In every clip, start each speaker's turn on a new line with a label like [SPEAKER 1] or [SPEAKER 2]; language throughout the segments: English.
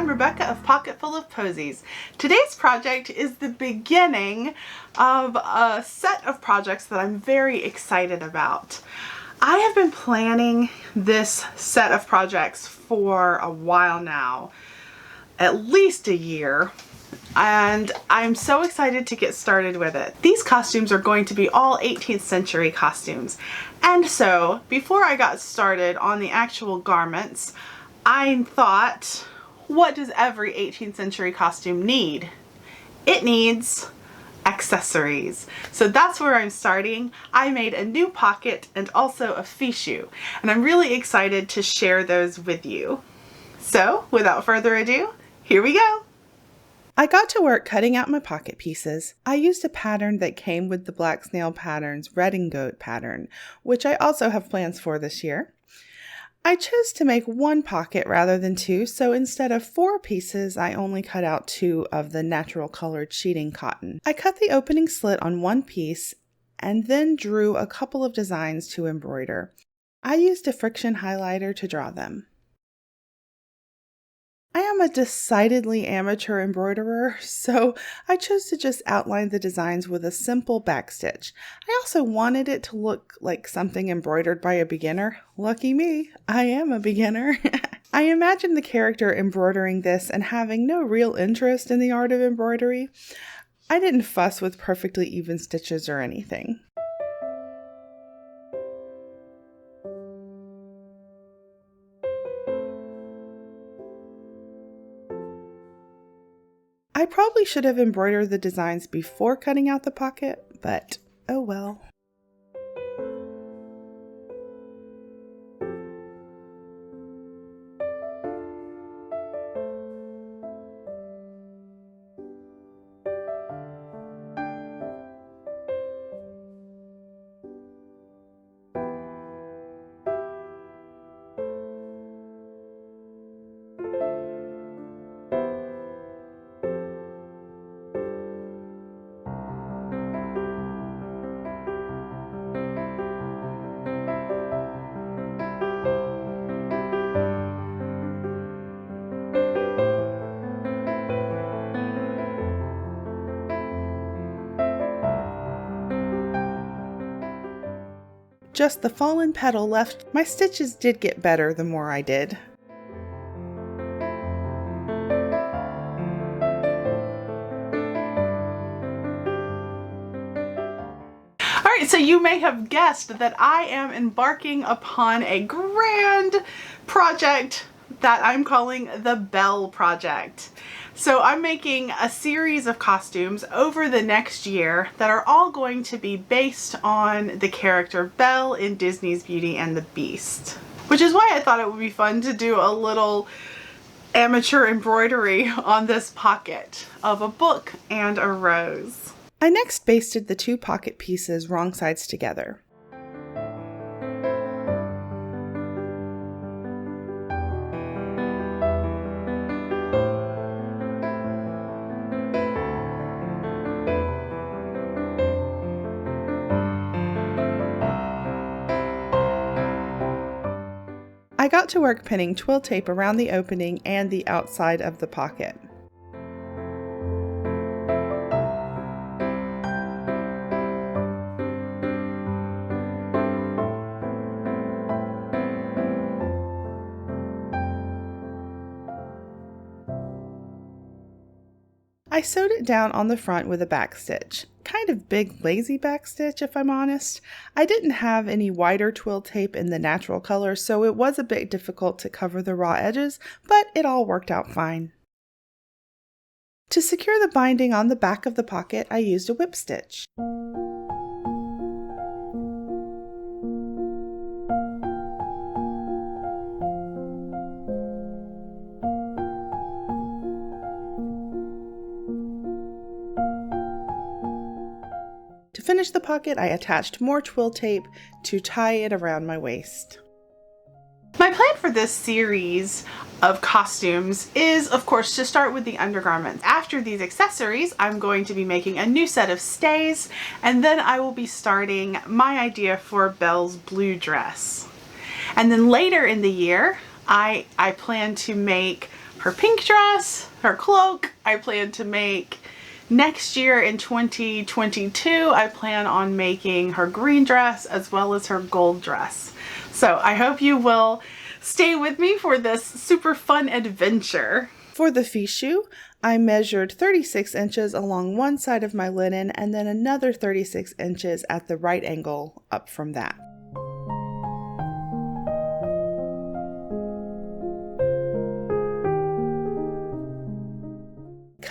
[SPEAKER 1] I'm Rebecca of Pocketful of Posies. Today's project is the beginning of a set of projects that I'm very excited about. I have been planning this set of projects for a while now, at least a year, and I'm so excited to get started with it. These costumes are going to be all 18th century costumes, and so before I got started on the actual garments, I thought, what does every 18th century costume need? It needs accessories. So that's where I'm starting. I made a new pocket and also a fichu, and I'm really excited to share those with you. So without further ado, here we go. I got to work cutting out my pocket pieces. I used a pattern that came with the Black Snail Patterns Red and Goat pattern, which I also have plans for this year. I chose to make one pocket rather than two, so instead of 4 pieces, I only cut out 2 of the natural colored sheeting cotton. I cut the opening slit on one piece and then drew a couple of designs to embroider. I used a FriXion highlighter to draw them. I am a decidedly amateur embroiderer, so I chose to just outline the designs with a simple backstitch. I also wanted it to look like something embroidered by a beginner. Lucky me, I am a beginner. I imagined the character embroidering this and having no real interest in the art of embroidery. I didn't fuss with perfectly even stitches or anything. I probably should have embroidered the designs before cutting out the pocket, but oh well. Just the fallen petal left. My stitches did get better the more I did. Alright, so you may have guessed that I am embarking upon a grand project that I'm calling the Belle project. So I'm making a series of costumes over the next year that are all going to be based on the character Belle in Disney's Beauty and the Beast. Which is why I thought it would be fun to do a little amateur embroidery on this pocket of a book and a rose. I next basted the 2 pocket pieces wrong sides together. I got to work pinning twill tape around the opening and the outside of the pocket. I sewed it down on the front with a backstitch. Kind of big lazy backstitch if I'm honest. I didn't have any wider twill tape in the natural color, so it was a bit difficult to cover the raw edges, but it all worked out fine. To secure the binding on the back of the pocket, I used a whip stitch. To finish the pocket, I attached more twill tape to tie it around my waist. My plan for this series of costumes is, of course, to start with the undergarments. After these accessories, I'm going to be making a new set of stays, and then I will be starting my idea for Belle's blue dress. And then later in the year, I plan to make her pink dress, her cloak. I plan to make next year in 2022, I plan on making her green dress as well as her gold dress. So I hope you will stay with me for this super fun adventure. For the fichu, I measured 36 inches along one side of my linen and then another 36 inches at the right angle up from that.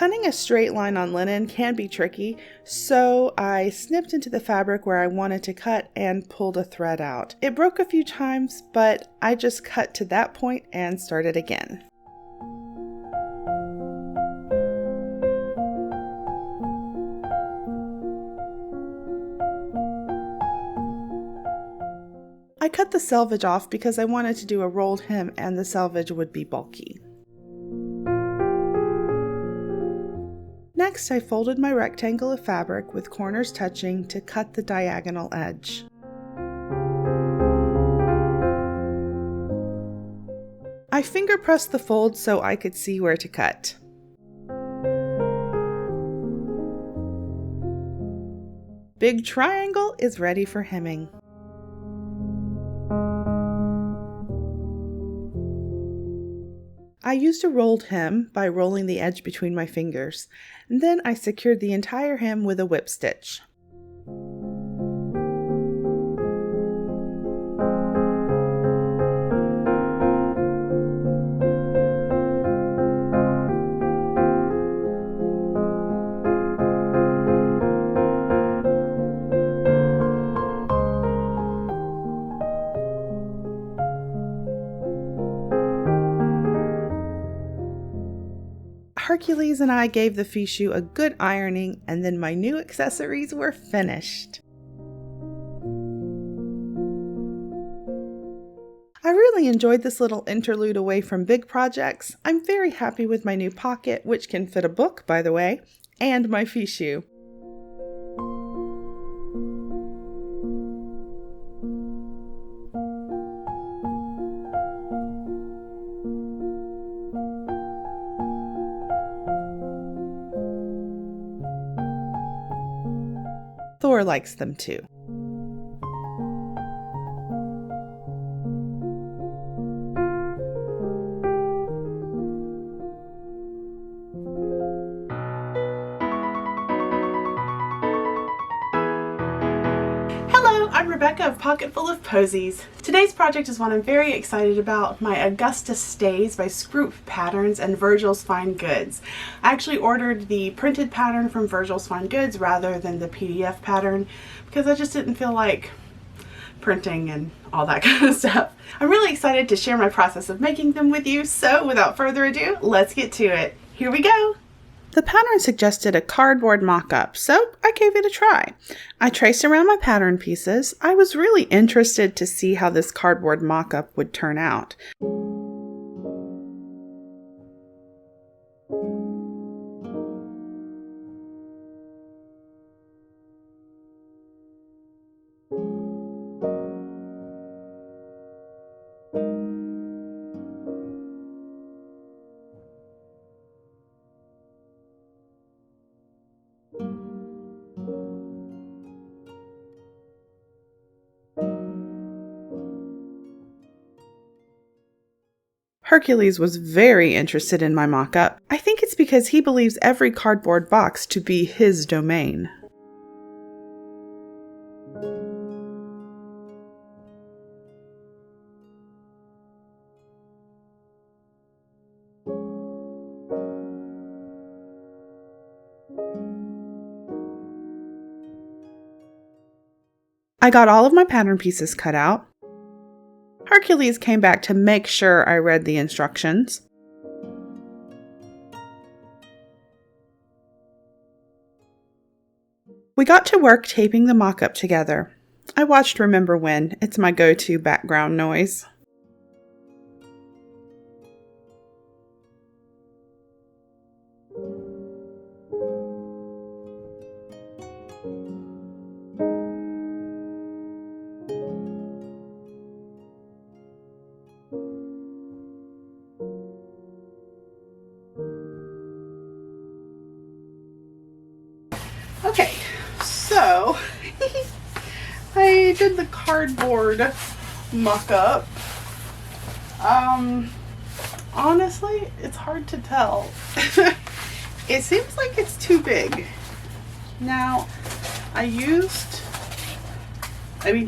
[SPEAKER 1] Cutting a straight line on linen can be tricky, so I snipped into the fabric where I wanted to cut and pulled a thread out. It broke a few times, but I just cut to that point and started again. I cut the selvage off because I wanted to do a rolled hem and the selvage would be bulky. Next, I folded my rectangle of fabric with corners touching to cut the diagonal edge. I finger pressed the fold so I could see where to cut. Big triangle is ready for hemming. I used a rolled hem by rolling the edge between my fingers, and then I secured the entire hem with a whip stitch. Hercules and I gave the fichu a good ironing, and then my new accessories were finished. I really enjoyed this little interlude away from big projects. I'm very happy with my new pocket, which can fit a book, by the way, and my fichu. Thor likes them too. Hello, I'm Rebecca of Pocketful of Posies. Today's project is one I'm very excited about, my Augusta Stays by Scroop Patterns and Virgil's Fine Goods. I actually ordered the printed pattern from Virgil's Fine Goods rather than the PDF pattern because I just didn't feel like printing and all that kind of stuff. I'm really excited to share my process of making them with you, so without further ado, let's get to it. Here we go! The pattern suggested a cardboard mock-up, so I gave it a try. I traced around my pattern pieces. I was really interested to see how this cardboard mock-up would turn out. Hercules was very interested in my mock-up. I think it's because he believes every cardboard box to be his domain. I got all of my pattern pieces cut out. Hercules came back to make sure I read the instructions. We got to work taping the mock-up together. I watched Remember When. It's my go-to background noise. Okay, so I did the cardboard mock-up. Honestly, it's hard to tell. It seems like it's too big. Now,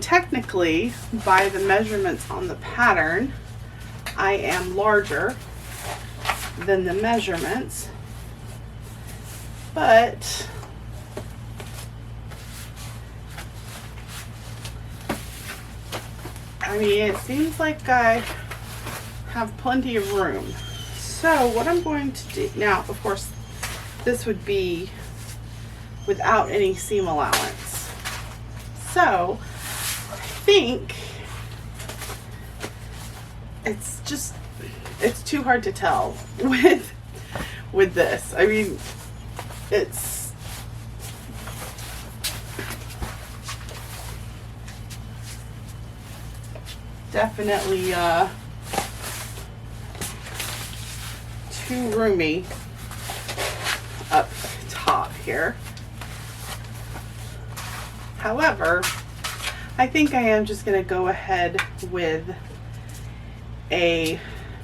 [SPEAKER 1] technically, by the measurements on the pattern, I am larger than the measurements, but I mean, it seems like I have plenty of room. So what I'm going to do now, of course, this would be without any seam allowance. So I think it's too hard to tell with this. I mean, it's definitely too roomy up top here. However, I think I am just going to go ahead with a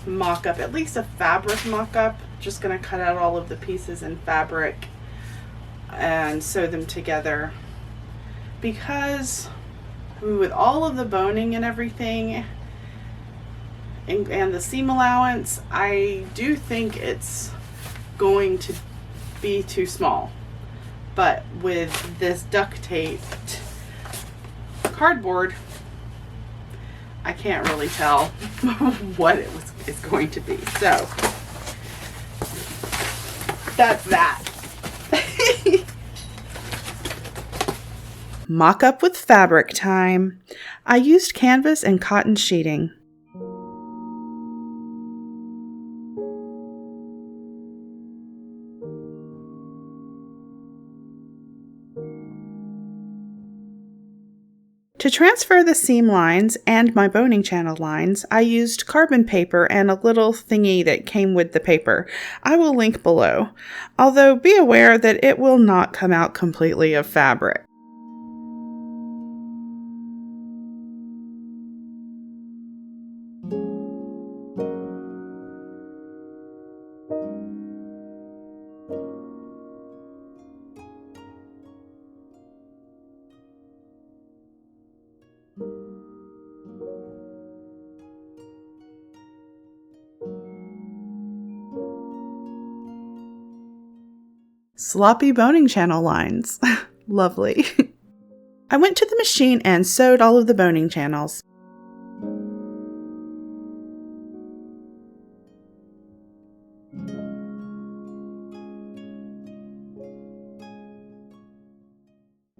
[SPEAKER 1] mock-up, at least a fabric mock-up. Just going to cut out all of the pieces in fabric and sew them together, because with all of the boning and everything and the seam allowance, I do think it's going to be too small. But with this duct taped cardboard, I can't really tell what it's going to be. So that's that. Mock-up with fabric time. I used canvas and cotton sheeting. To transfer the seam lines and my boning channel lines, I used carbon paper and a little thingy that came with the paper. I will link below, although be aware that it will not come out completely of fabric. Sloppy boning channel lines. Lovely. I went to the machine and sewed all of the boning channels.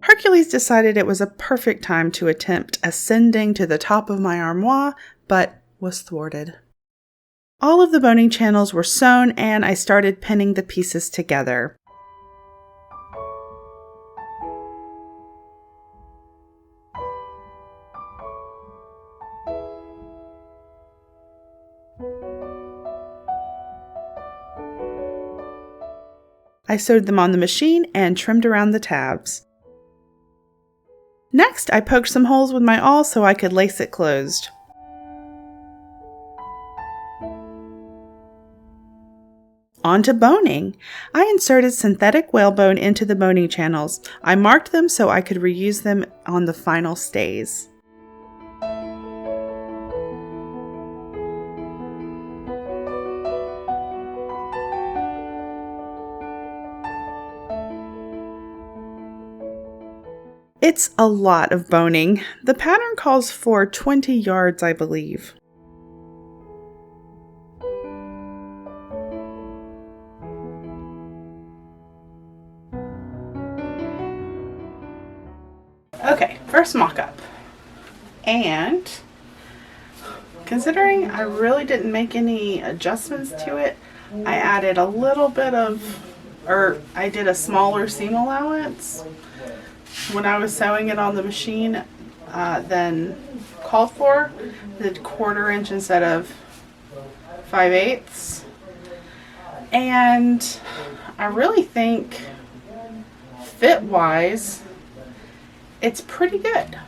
[SPEAKER 1] Hercules decided it was a perfect time to attempt ascending to the top of my armoire, but was thwarted. All of the boning channels were sewn and I started pinning the pieces together. I sewed them on the machine and trimmed around the tabs. Next, I poked some holes with my awl so I could lace it closed. On to boning. I inserted synthetic whalebone into the boning channels. I marked them so I could reuse them on the final stays. It's a lot of boning. The pattern calls for 20 yards, I believe. Okay, first mock-up. And considering I really didn't make any adjustments to it, I added a little bit of, I did a smaller seam allowance when I was sewing it on the machine than called for. I did 1/4 inch instead of 5/8. And I really think fit-wise, it's pretty good.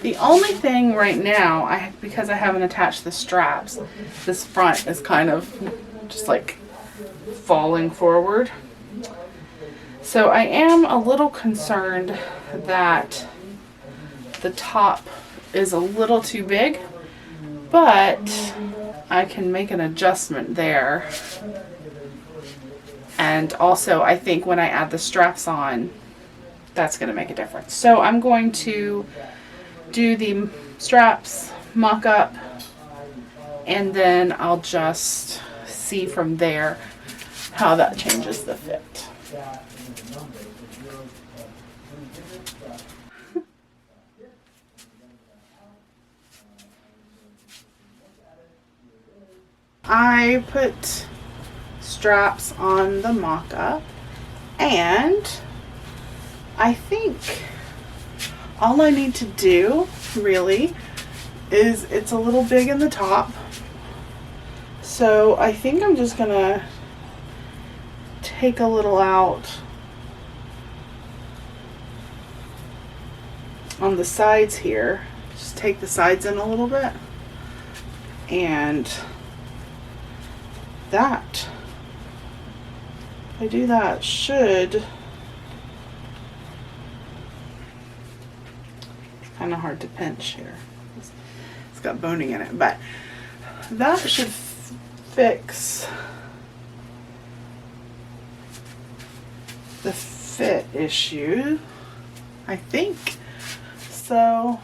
[SPEAKER 1] The only thing right now, because I haven't attached the straps, this front is kind of just like falling forward. So I am a little concerned that the top is a little too big, but I can make an adjustment there. And also I think when I add the straps on, that's going to make a difference. So I'm going to do the straps mock up, and then I'll just see from there how that changes the fit. I put straps on the mock-up, and I think all I need to do really is, it's a little big in the top, so I think I'm just gonna take a little out on the sides here. Just take the sides in a little bit, and that, if I do that, should, kind of hard to pinch here. It's got boning in it, but that should fix the fit issue, I think. So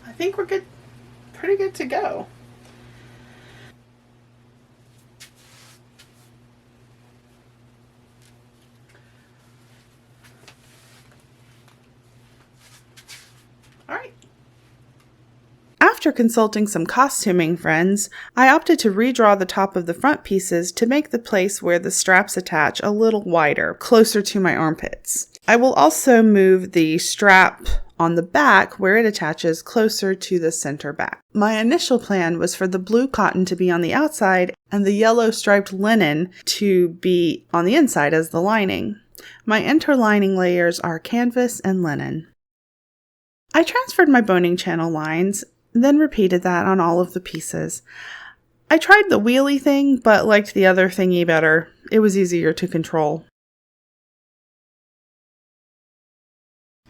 [SPEAKER 1] I think we're good, pretty good to go. All right. After consulting some costuming friends, I opted to redraw the top of the front pieces to make the place where the straps attach a little wider, closer to my armpits. I will also move the strap on the back where it attaches closer to the center back. My initial plan was for the blue cotton to be on the outside and the yellow striped linen to be on the inside as the lining. My interlining layers are canvas and linen. I transferred my boning channel lines, then repeated that on all of the pieces. I tried the wheelie thing, but liked the other thingy better. It was easier to control.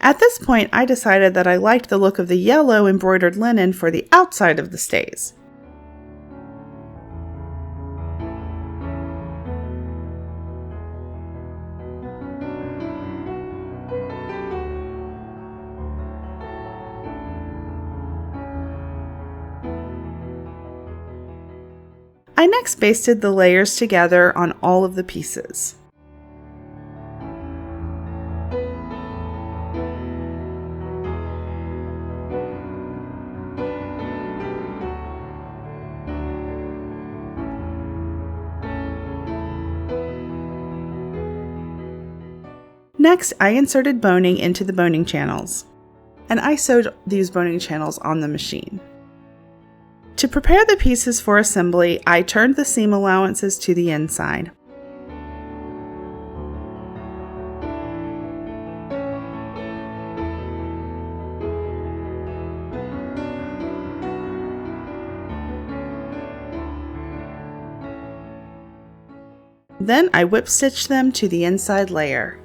[SPEAKER 1] At this point, I decided that I liked the look of the yellow embroidered linen for the outside of the stays. I next basted the layers together on all of the pieces. Next, I inserted boning into the boning channels, and I sewed these boning channels on the machine. To prepare the pieces for assembly, I turned the seam allowances to the inside. Then I whip stitched them to the inside layer.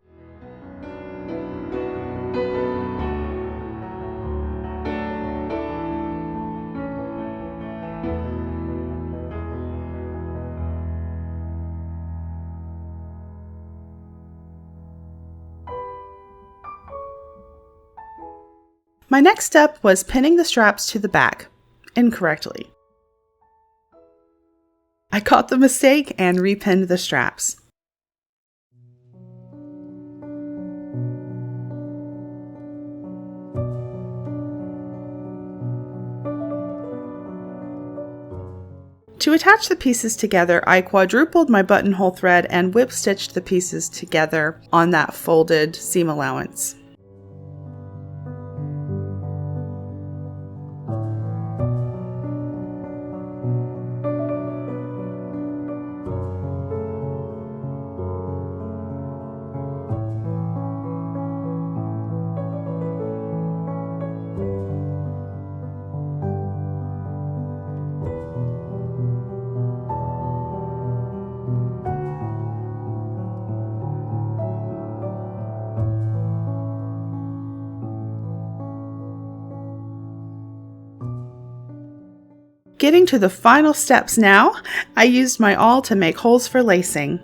[SPEAKER 1] My next step was pinning the straps to the back, incorrectly. I caught the mistake and repinned the straps. To attach the pieces together, I quadrupled my buttonhole thread and whip stitched the pieces together on that folded seam allowance. getting to the final steps now. I used my awl to make holes for lacing.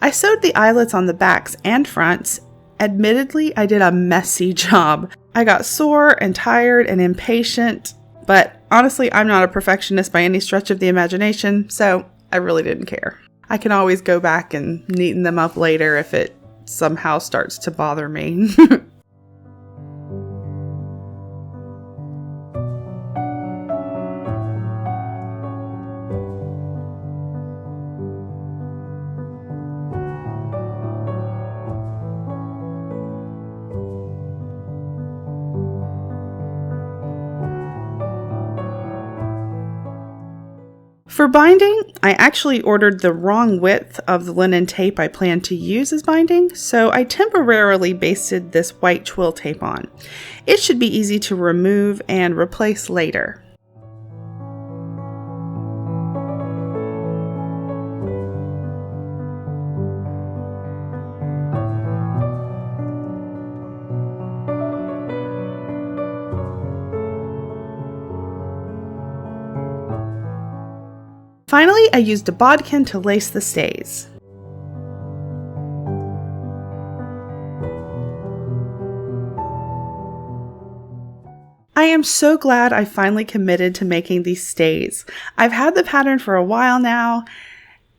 [SPEAKER 1] I sewed the eyelets on the backs and fronts. Admittedly, I did a messy job. I got sore and tired and impatient, but honestly, I'm not a perfectionist by any stretch of the imagination, so I really didn't care. I can always go back and neaten them up later if it somehow starts to bother me. For binding, I actually ordered the wrong width of the linen tape I planned to use as binding, so I temporarily basted this white twill tape on. It should be easy to remove and replace later. Finally, I used a bodkin to lace the stays. I am so glad I finally committed to making these stays. I've had the pattern for a while now.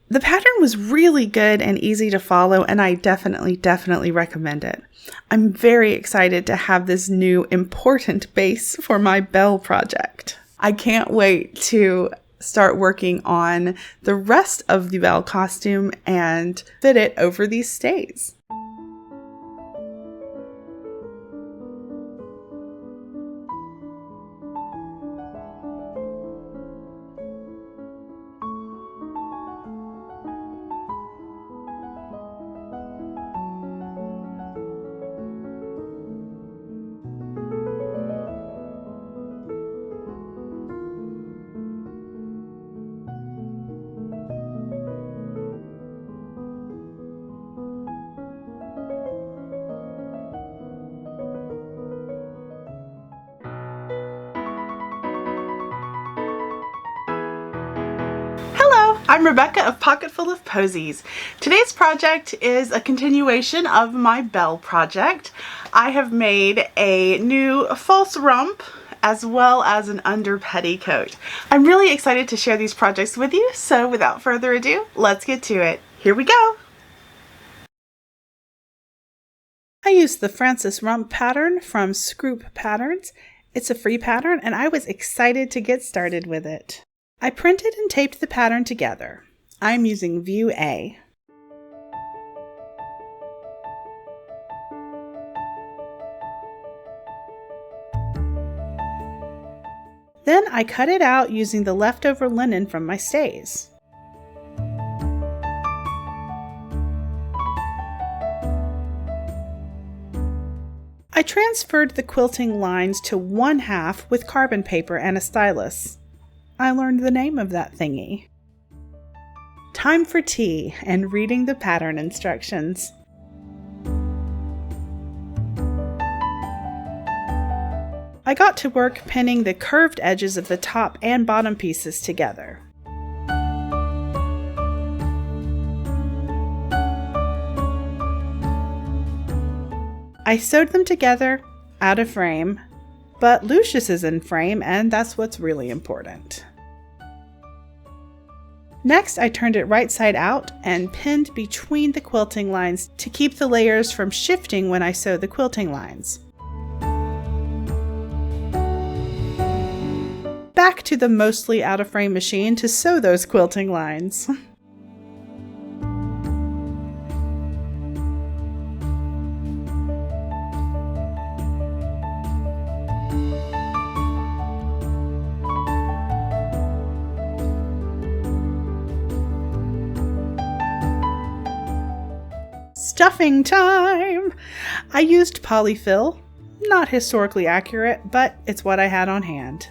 [SPEAKER 1] The pattern was really good and easy to follow, and I definitely recommend it. I'm very excited to have this new important base for my Belle project. I can't wait to start working on the rest of the Belle costume and fit it over these stays. I'm Rebecca of Pocketful of Posies. Today's project is a continuation of my Belle project. I have made a new false rump as well as an under petticoat. I'm really excited to share these projects with you, so without further ado, let's get to it. Here we go! I used the Francis Rump pattern from Scroop Patterns. It's a free pattern and I was excited to get started with it. I printed and taped the pattern together. I'm using View A. Then I cut it out using the leftover linen from my stays. I transferred the quilting lines to 1/2 with carbon paper and a stylus. I learned the name of that thingy. Time for tea and reading the pattern instructions. I got to work pinning the curved edges of the top and bottom pieces together. I sewed them together out of frame, but Lucius is in frame and that's what's really important. Next, I turned it right side out and pinned between the quilting lines to keep the layers from shifting when I sew the quilting lines. Back to the mostly out of frame machine to sew those quilting lines. Stuffing time! I used polyfill, not historically accurate, but it's what I had on hand.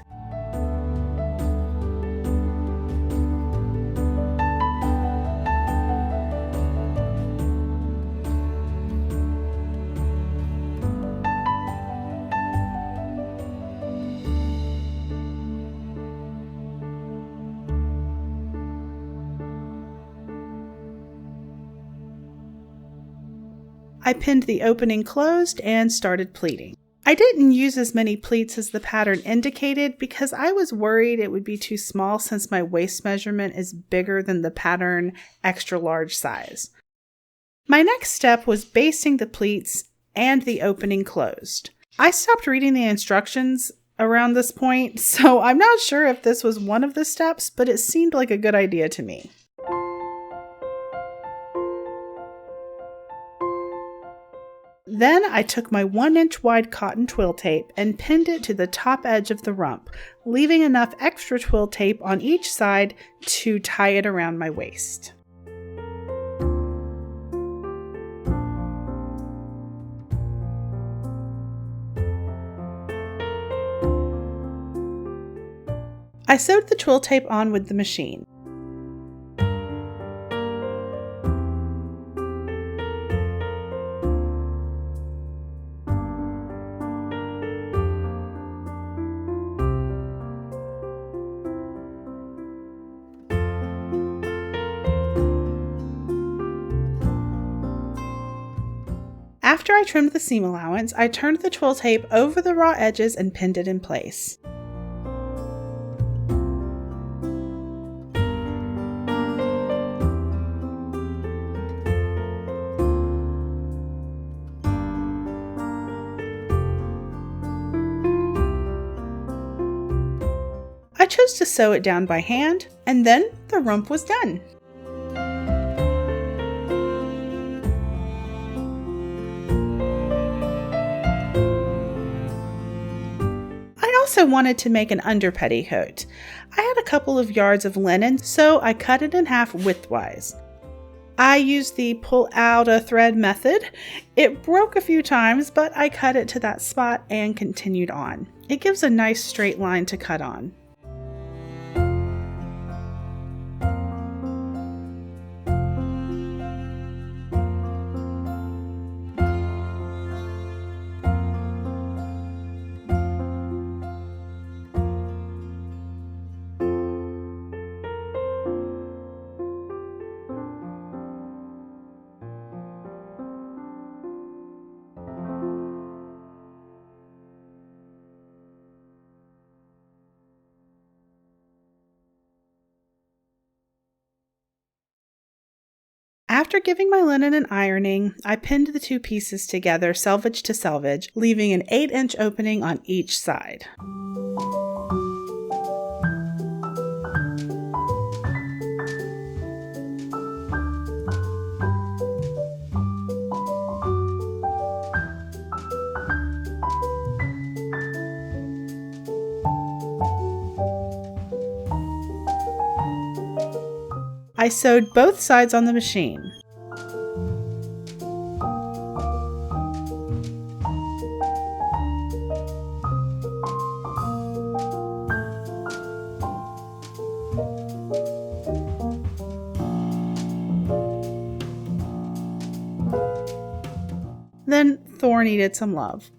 [SPEAKER 1] I pinned the opening closed and started pleating. I didn't use as many pleats as the pattern indicated because I was worried it would be too small since my waist measurement is bigger than the pattern extra large size. My next step was basting the pleats and the opening closed. I stopped reading the instructions around this point, so I'm not sure if this was one of the steps, but it seemed like a good idea to me. Then I took my 1-inch wide cotton twill tape and pinned it to the top edge of the rump, leaving enough extra twill tape on each side to tie it around my waist. I sewed the twill tape on with the machine. After I trimmed the seam allowance, I turned the twill tape over the raw edges and pinned it in place. I chose to sew it down by hand, and then the rump was done. I also wanted to make an under petticoat. I had a couple of yards of linen, so I cut it in half widthwise. I used the pull out a thread method. It broke a few times, but I cut it to that spot and continued on. It gives a nice straight line to cut on. After giving my linen an ironing, I pinned the two pieces together selvage to selvage, leaving an 8-inch opening on each side. I sewed both sides on the machine. Then Thor needed some love.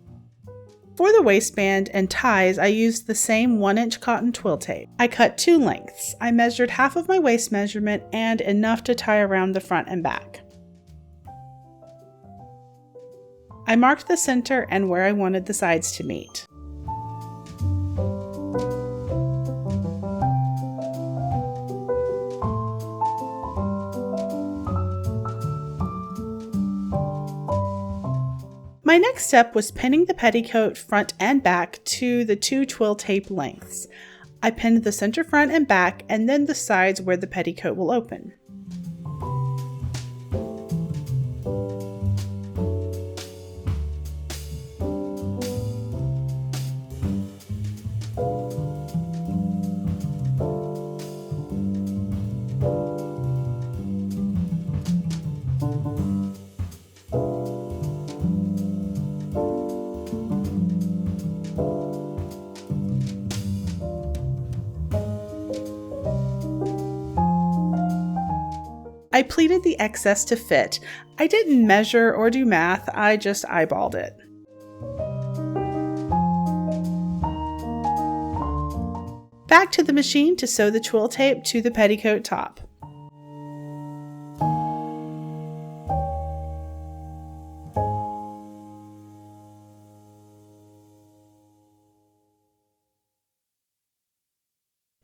[SPEAKER 1] For the waistband and ties, I used the same 1-inch cotton twill tape. I cut 2 lengths. I measured half of my waist measurement and enough to tie around the front and back. I marked the center and where I wanted the sides to meet. My next step was pinning the petticoat front and back to the 2 twill tape lengths. I pinned the center front and back and then the sides where the petticoat will open. I pleated the excess to fit. I didn't measure or do math, I just eyeballed it. Back to the machine to sew the twill tape to the petticoat top.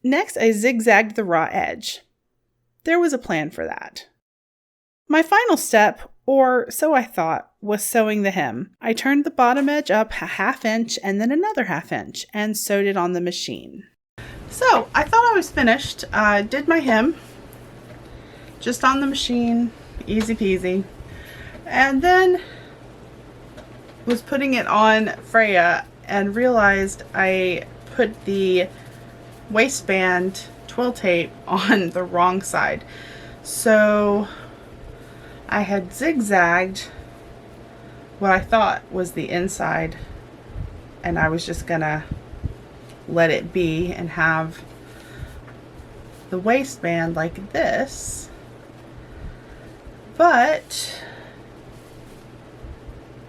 [SPEAKER 1] Next, I zigzagged the raw edge. There was a plan for that. My final step, or so I thought, was sewing the hem. I turned the bottom edge up a ½ inch and then another ½ inch and sewed it on the machine. So I thought I was finished. I did my hem just on the machine, easy peasy, and then was putting it on Freya and realized I put the waistband twill tape on the wrong side. So I had zigzagged what I thought was the inside, and I was just gonna let it be and have the waistband like this, but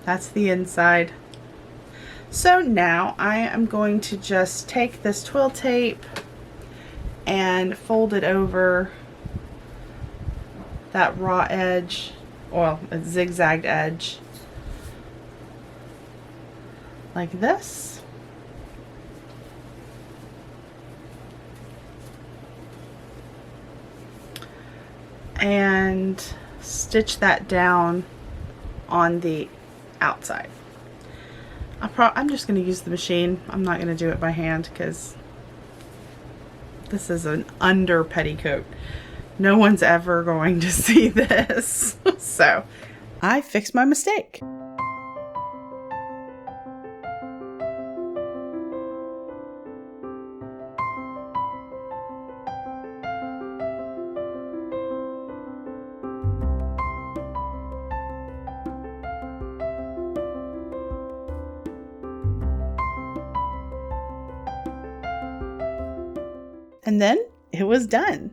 [SPEAKER 1] that's the inside. So now I am going to just take this twill tape and fold it over that raw edge, or a zigzagged edge, like this. And stitch that down on the outside. I'm just going to use the machine. I'm not going to do it by hand because this is an under petticoat. No one's ever going to see this. So I fixed my mistake. And then it was done.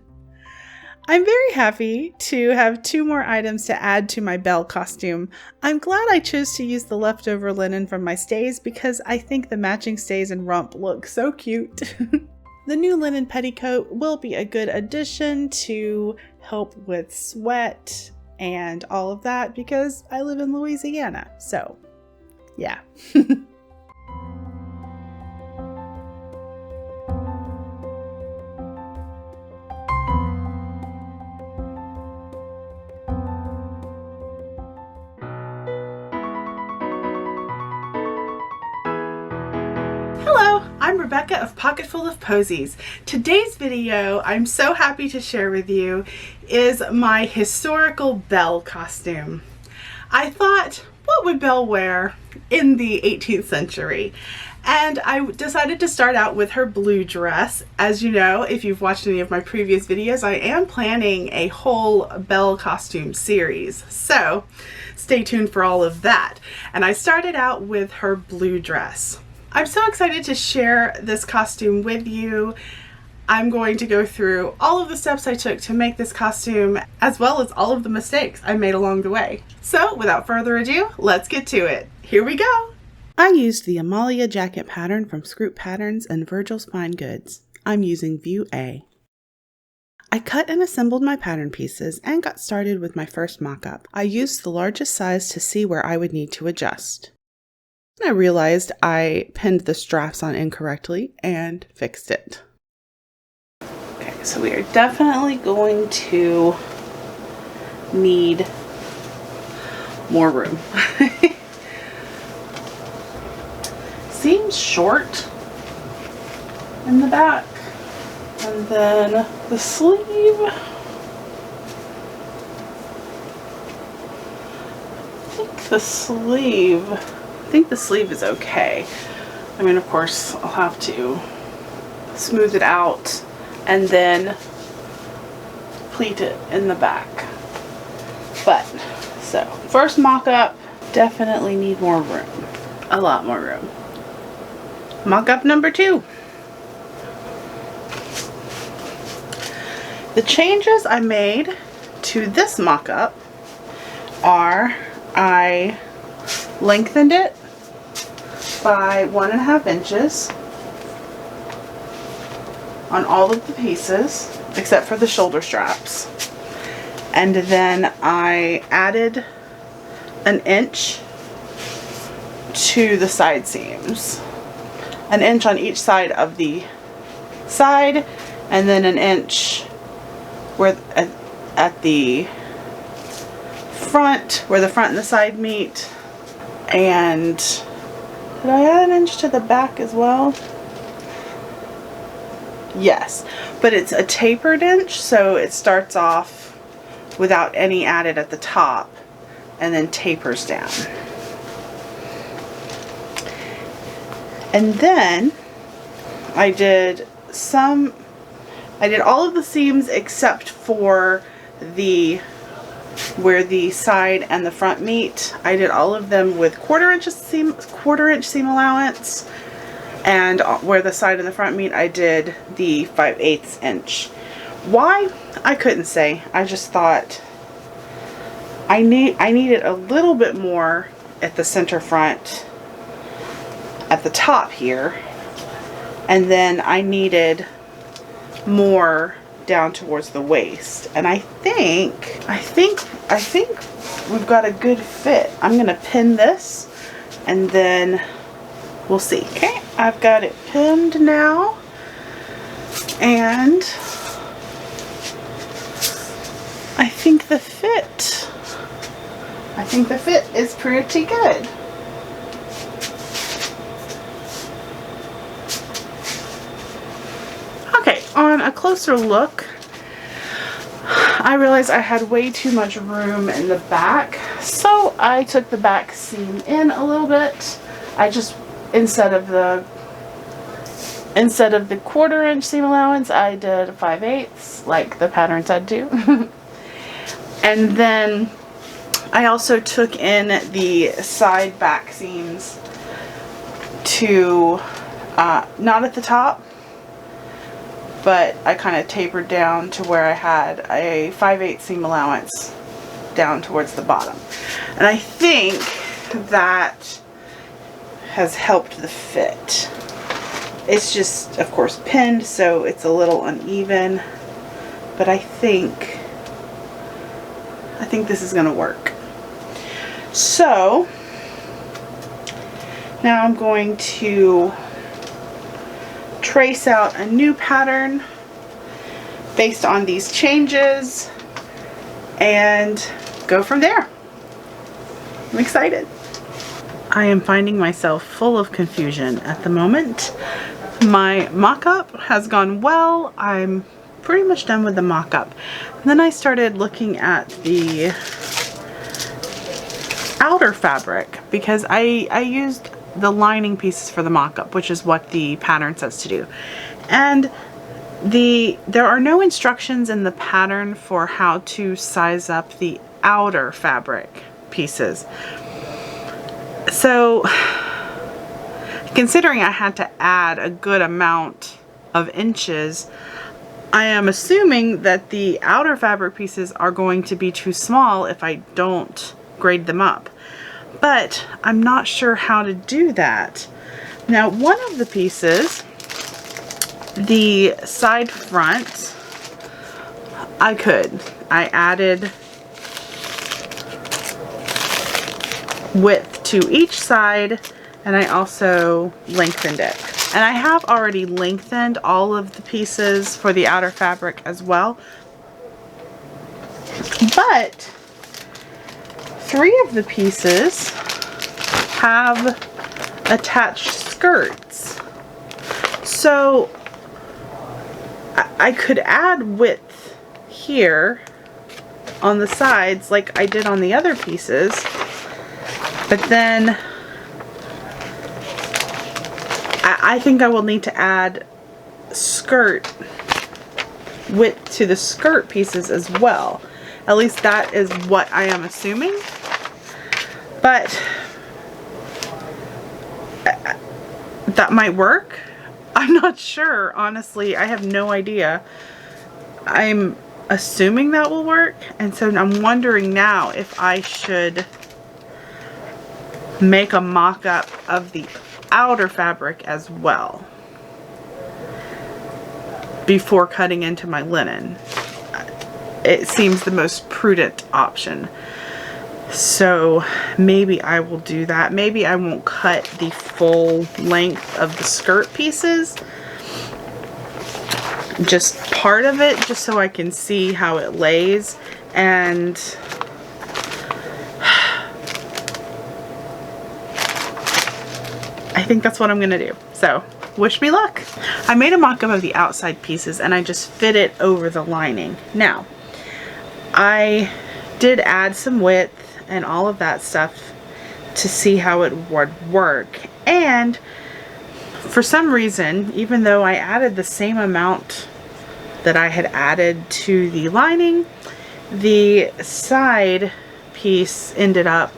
[SPEAKER 1] I'm very happy to have 2 more items to add to my Belle costume. I'm glad I chose to use the leftover linen from my stays because I think the matching stays and rump look so cute. The new linen petticoat will be a good addition to help with sweat and all of that because I live in Louisiana. So, yeah. I'm Rebecca of Pocketful of Posies. Today's video, I'm so happy to share with you, is my historical Belle costume. I thought, what would Belle wear in the 18th century? And I decided to start out with her blue dress. As you know, if you've watched any of my previous videos, I am planning a whole Belle costume series. So stay tuned for all of that. And I started out with her blue dress. I'm so excited to share this costume with you. I'm going to go through all of the steps I took to make this costume, as well as all of the mistakes I made along the way. So without further ado, let's get to it. Here we go. I used the Amalia jacket pattern from Scroop Patterns and Virgil's Fine Goods. I'm using View A. I cut and assembled my pattern pieces and got started with my first mock-up. I used the largest size to see where I would need to adjust. I realized I pinned the straps on incorrectly and fixed it. Okay, so we are definitely going to need more room. Seems short in the back. And then the sleeve. I think the sleeve is okay. I mean, of course, I'll have to smooth it out and then pleat it in the back. But, so, first mock-up, definitely need more room. A lot more room. Mock-up number 2. The changes I made to this mock-up are I lengthened it by 1.5 inches on all of the pieces except for the shoulder straps, and then I added 1 inch to the side seams, 1 inch on each side of the side and then an inch where at the front, where the front and the side meet. And did I add an inch to the back as well? Yes, but it's a tapered inch, so it starts off without any added at the top and then tapers down. And then I did all of the seams except for where the side and the front meet. I did all of them with quarter inch seam allowance, and where the side and the front meet I did the 5/8 inch. Why? I couldn't say. I just thought I needed a little bit more at the center front at the top here, and then I needed more down towards the waist. And I think we've got a good fit. I'm gonna pin this and then we'll see. Okay, I've got it pinned now, and I think the fit is pretty good. Okay, on a closer look, I realized I had way too much room in the back, so I took the back seam in a little bit. I just, instead of the quarter inch seam allowance, I did 5/8 like the pattern said to. And then I also took in the side back seams to, not at the top, but I kind of tapered down to where I had a 5/8 seam allowance down towards the bottom. And I think that has helped the fit. It's just, of course, pinned, so it's a little uneven, but I think this is gonna work. So now I'm going to trace out a new pattern based on these changes and go from there. I'm excited. I am finding myself full of confusion at the moment. My mock-up has gone well. I'm pretty much done with the mock-up. Then I started looking at the outer fabric because I used the lining pieces for the mock-up, which is what the pattern says to do. And there are no instructions in the pattern for how to size up the outer fabric pieces. So considering I had to add a good amount of inches, I am assuming that the outer fabric pieces are going to be too small if I don't grade them up. But I'm not sure how to do that. Now, one of the pieces, the side front, I added width to each side, and I also lengthened it. And I have already lengthened all of the pieces for the outer fabric as well. But 3 of the pieces have attached skirts. So I could add width here on the sides like I did on the other pieces, but then I think I will need to add skirt width to the skirt pieces as well. At least that is what I am assuming. But that might work. I'm not sure, honestly. I have no idea. I'm assuming that will work, and so I'm wondering now if I should make a mock-up of the outer fabric as well before cutting into my linen. It seems the most prudent option. So maybe I will do that. Maybe I won't cut the full length of the skirt pieces, just part of it just so I can see how it lays, and I think that's what I'm gonna do. So wish me luck. I made a mock-up of the outside pieces and I just fit it over the lining. Now, I did add some width and all of that stuff to see how it would work. And for some reason, even though I added the same amount that I had added to the lining, the side piece ended up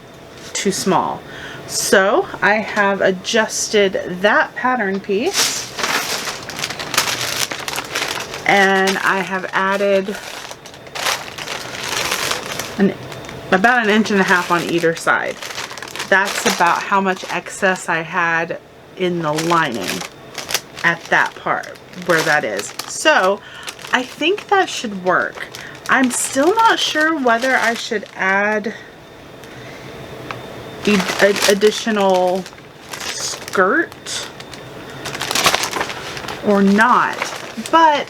[SPEAKER 1] too small. So I have adjusted that pattern piece and I have added about 1.5 inches on either side. That's about how much excess I had in the lining at that part where that is. So I think that should work. I'm still not sure whether I should add additional skirt or not, but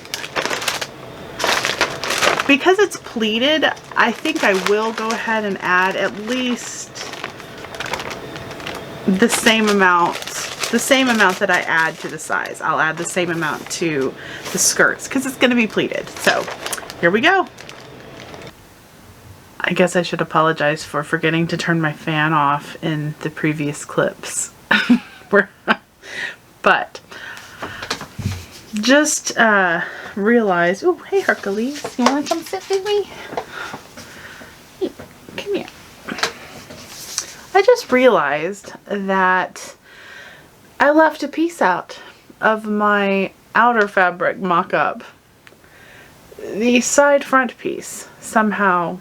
[SPEAKER 1] because it's pleated, I think I will go ahead and add at least the same amount that I add to the size. I'll add the same amount to the skirts because it's going to be pleated. So here we go. I guess I should apologize for forgetting to turn my fan off in the previous clips. But just realized, oh, hey Hercules, you want to come sit with me? Hey, come here. I just realized that I left a piece out of my outer fabric mock-up. The side front piece. Somehow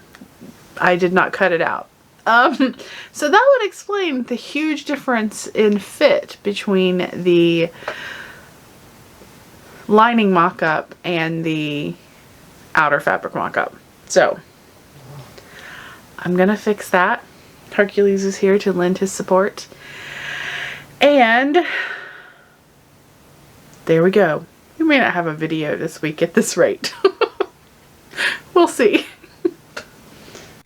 [SPEAKER 1] I did not cut it out. So that would explain the huge difference in fit between the lining mock-up and the outer fabric mock-up. So I'm gonna fix that. Hercules is here to lend his support. And there we go. We may not have a video this week at this rate. We'll see.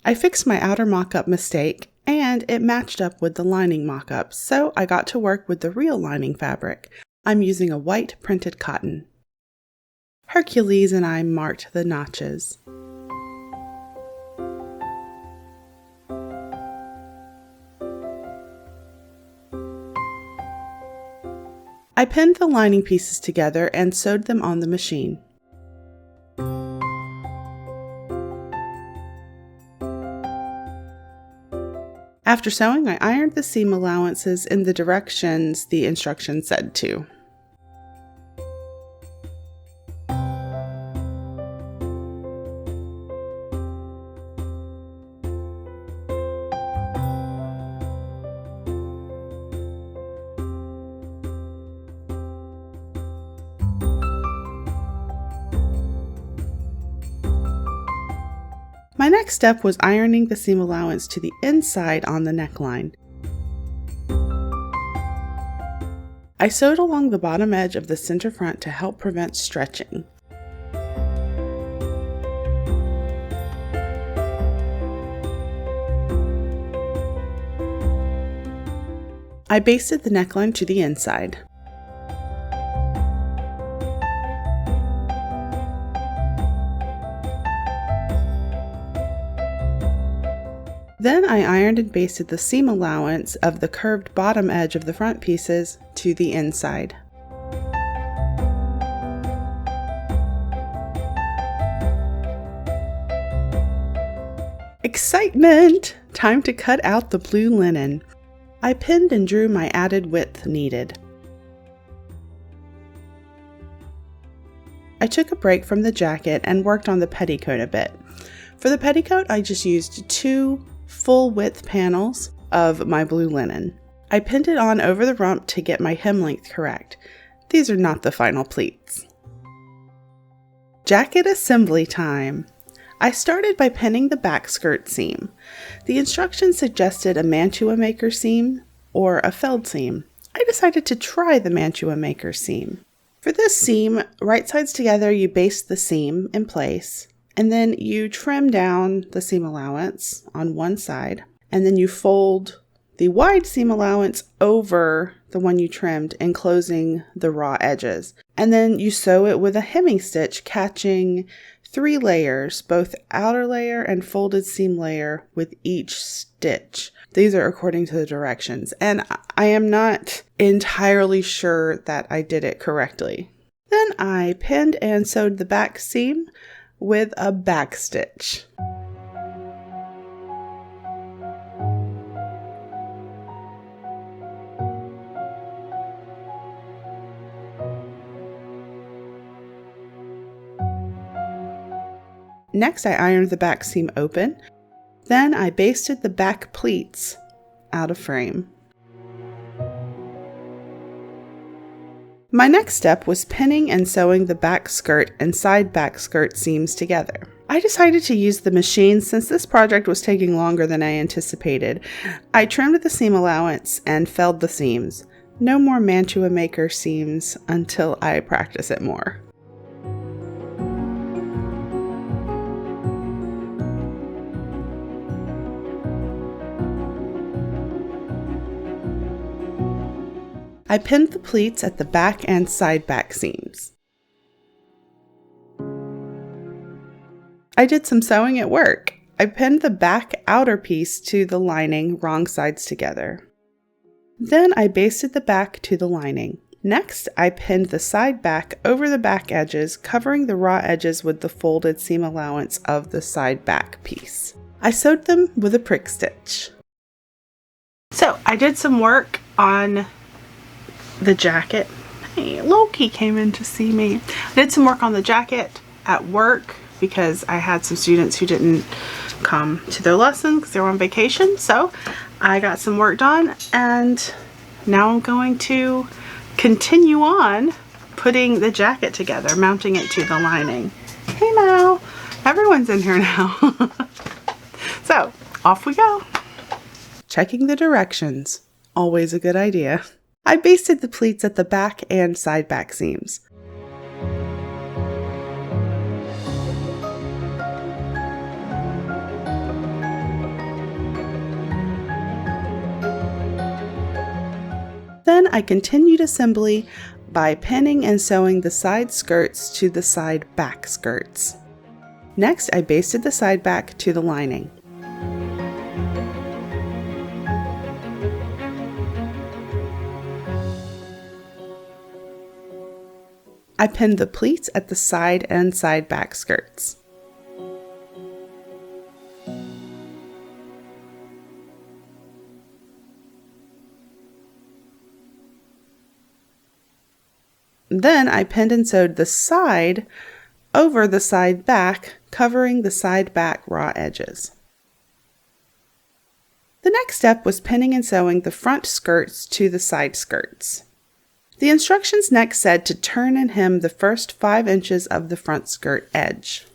[SPEAKER 1] I fixed my outer mock-up mistake and it matched up with the lining mock-up, so I got to work with the real lining fabric. I'm using a white printed cotton. Hercules and I marked the notches. I pinned the lining pieces together and sewed them on the machine. After sewing, I ironed the seam allowances in the directions the instructions said to. My next step was ironing the seam allowance to the inside on the neckline. I sewed along the bottom edge of the center front to help prevent stretching. I basted the neckline to the inside. Then I ironed and basted the seam allowance of the curved bottom edge of the front pieces to the inside. Excitement! Time to cut out the blue linen. I pinned and drew my added width needed. I took a break from the jacket and worked on the petticoat a bit. For the petticoat, I just used 2 full width panels of my blue linen. I pinned it on over the rump to get my hem length correct. These are not the final pleats. Jacket assembly time. I started by pinning the back skirt seam. The instructions suggested a mantua maker seam or a felled seam. I decided to try the mantua maker seam. For this seam, right sides together, you baste the seam in place, and then you trim down the seam allowance on one side, and then you fold the wide seam allowance over the one you trimmed, enclosing the raw edges. And then you sew it with a hemming stitch, catching 3 layers, both outer layer and folded seam layer with each stitch. These are according to the directions, and I am not entirely sure that I did it correctly. Then I pinned and sewed the back seam with a back stitch. Next, I ironed the back seam open. Then I basted the back pleats out of frame. My next step was pinning and sewing the back skirt and side back skirt seams together. I decided to use the machine since this project was taking longer than I anticipated. I trimmed the seam allowance and felled the seams. No more Mantua Maker seams until I practice it more. I pinned the pleats at the back and side back seams. I did some sewing at work. I pinned the back outer piece to the lining, wrong sides together. Then I basted the back to the lining. Next, I pinned the side back over the back edges, covering the raw edges with the folded seam allowance of the side back piece. I sewed them with a prick stitch. So I did some work on the jacket. Hey, Loki came in to see me. I did some work on the jacket at work because I had some students who didn't come to their lessons because they were on vacation. So I got some work done, and now I'm going to continue on putting the jacket together, mounting it to the lining. Hey now, everyone's in here now. So off we go. Checking the directions, always a good idea. I basted the pleats at the back and side back seams. Then I continued assembly by pinning and sewing the side skirts to the side back skirts. Next, I basted the side back to the lining. I pinned the pleats at the side and side back skirts. Then I pinned and sewed the side over the side back, covering the side back raw edges. The next step was pinning and sewing the front skirts to the side skirts. The instructions next said to turn and hem the first 5 inches of the front skirt edge.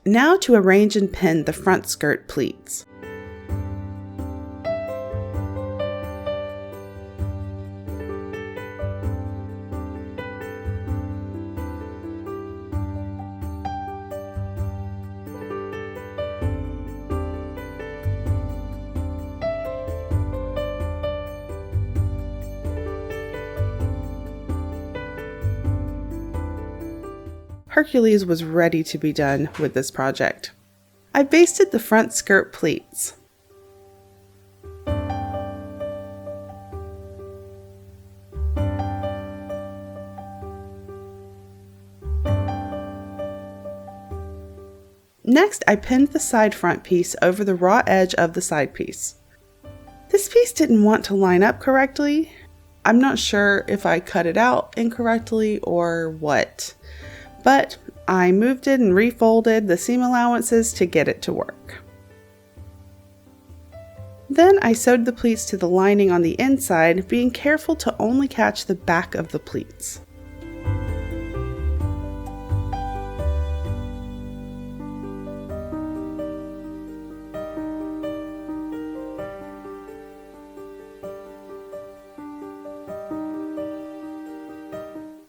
[SPEAKER 1] Now to arrange and pin the front skirt pleats. Hercules was ready to be done with this project. I basted the front skirt pleats. Next, I pinned the side front piece over the raw edge of the side piece. This piece didn't want to line up correctly. I'm not sure if I cut it out incorrectly or what, but I moved it and refolded the seam allowances to get it to work. Then I sewed the pleats to the lining on the inside, being careful to only catch the back of the pleats.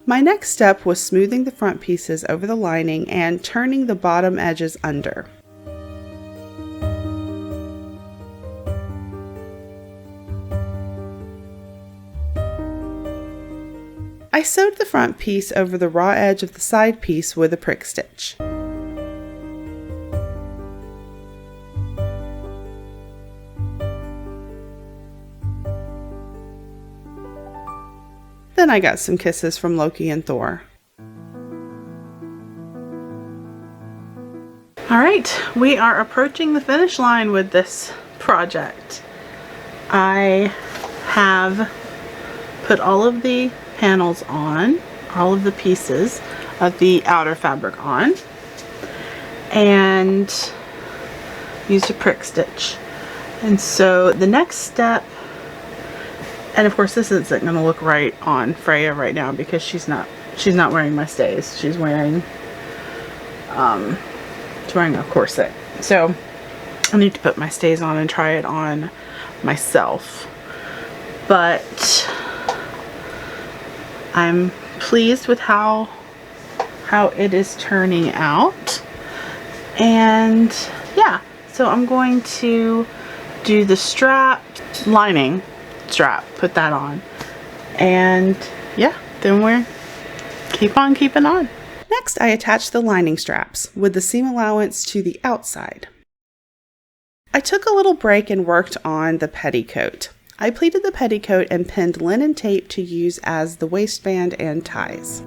[SPEAKER 1] My next step was smoothing the front pieces over the lining and turning the bottom edges under. I sewed the front piece over the raw edge of the side piece with a prick stitch. Then I got some kisses from Loki and Thor. Alright, we are approaching the finish line with this project. I have put all of the panels on, all of the pieces of the outer fabric on, and used a prick stitch. And so the next step, and of course this isn't going to look right on Freya right now because she's not wearing my stays. She's wearing a corset. So I need to put my stays on and try it on myself. But I'm pleased with how it is turning out. And yeah, so I'm going to do the strap, lining strap, put that on, and yeah, then we're keep on keeping on. Next, I attached the lining straps with the seam allowance to the outside. I took a little break and worked on the petticoat. I pleated the petticoat and pinned linen tape to use as the waistband and ties.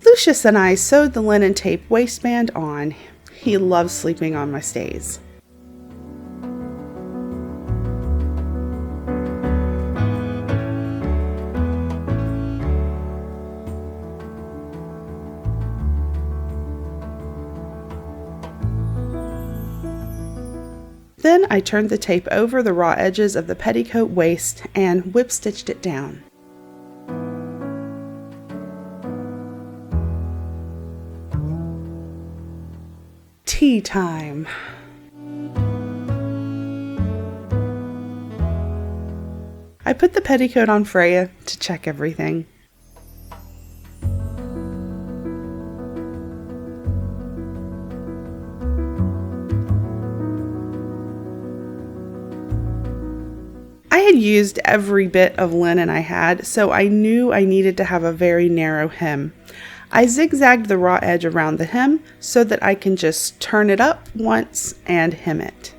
[SPEAKER 1] Lucius and I sewed the linen tape waistband on. He loves sleeping on my stays. Then I turned the tape over the raw edges of the petticoat waist and whip stitched it down. Tea time. I put the petticoat on Freya to check everything. I had used every bit of linen I had, so I knew I needed to have a very narrow hem. I zigzagged the raw edge around the hem so that I can just turn it up once and hem it.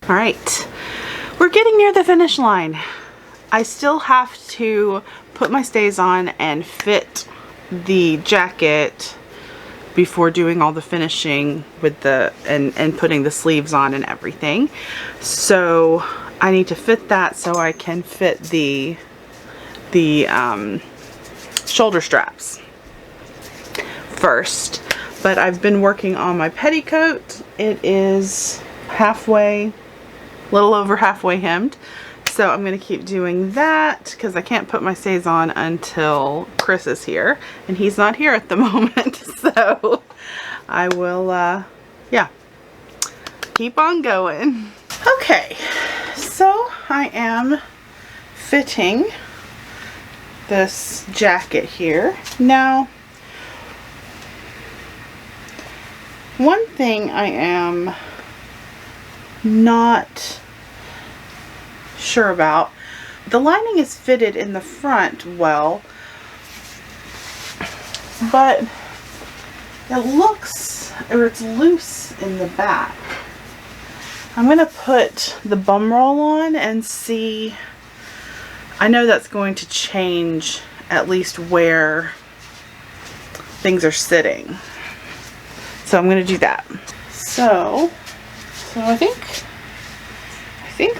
[SPEAKER 1] All right, we're getting near the finish line. I still have to put my stays on and fit the jacket before doing all the finishing with the and putting the sleeves on and everything. So I need to fit that so I can fit the shoulder straps first. But I've been working on my petticoat. It is halfway, a little over halfway hemmed. So I'm going to keep doing that because I can't put my stays on until Chris is here, and he's not here at the moment. So I will, yeah, keep on going. Okay, so I am fitting this jacket here. Now, one thing I am not sure about, the lining is fitted in the front well, but it looks, or it's loose in the back. I'm going to put the bum roll on and see. I know that's going to change at least where things are sitting, so I'm going to do that. So I think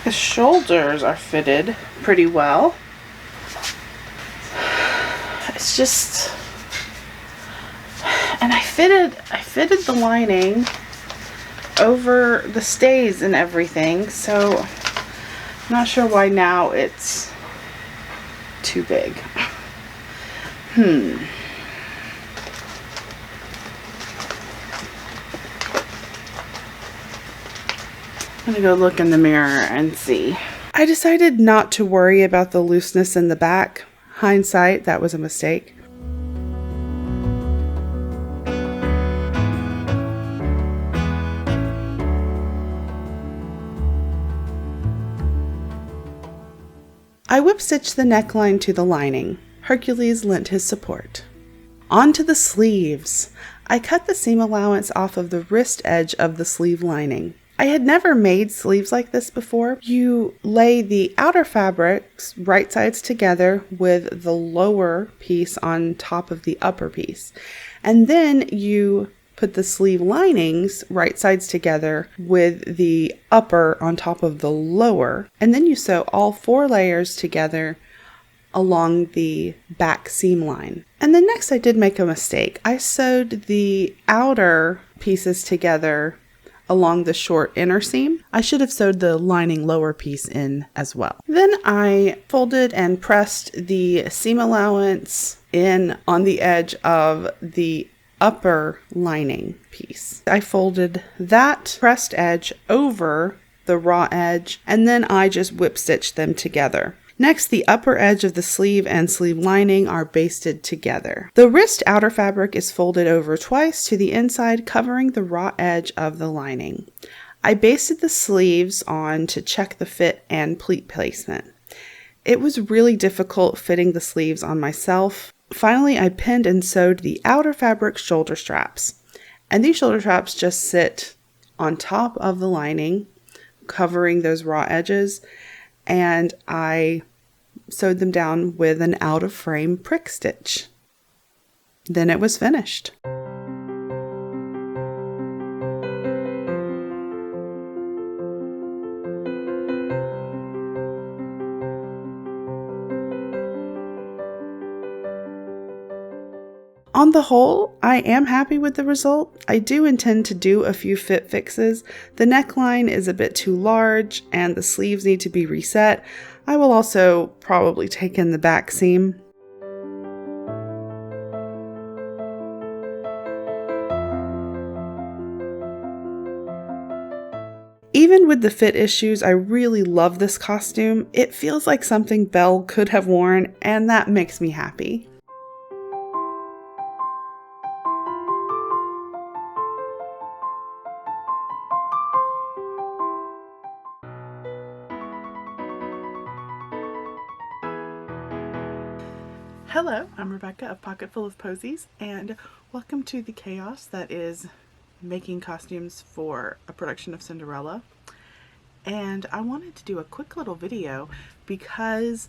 [SPEAKER 1] the shoulders are fitted pretty well. It's just, And I fitted the lining over the stays and everything, so I'm not sure why now it's too big. I'm gonna go look in the mirror and see. I decided not to worry about the looseness in the back. Hindsight, that was a mistake. I whip stitched the neckline to the lining. Hercules lent his support. On to the sleeves. I cut the seam allowance off of the wrist edge of the sleeve lining. I had never made sleeves like this before. You lay the outer fabrics right sides together with the lower piece on top of the upper piece. And then you put the sleeve linings right sides together with the upper on top of the lower. And then you sew all 4 layers together along the back seam line. And then next I did make a mistake. I sewed the outer pieces together along the short inner seam. I should have sewed the lining lower piece in as well. Then I folded and pressed the seam allowance in on the edge of the upper lining piece. I folded that pressed edge over the raw edge, and then I just whip stitched them together. Next, the upper edge of the sleeve and sleeve lining are basted together. The wrist outer fabric is folded over twice to the inside, covering the raw edge of the lining. I basted the sleeves on to check the fit and pleat placement. It was really difficult fitting the sleeves on myself. Finally, I pinned and sewed the outer fabric shoulder straps. And these shoulder straps just sit on top of the lining, covering those raw edges. And I sewed them down with an out of frame prick stitch. Then it was finished. On the whole, I am happy with the result. I do intend to do a few fit fixes. The neckline is a bit too large and the sleeves need to be reset. I will also probably take in the back seam. Even with the fit issues, I really love this costume. It feels like something Belle could have worn, and that makes me happy. Hello, I'm Rebecca of Pocket Full of Posies, and welcome to the chaos that is making costumes for a production of Cinderella. And I wanted to do a quick little video because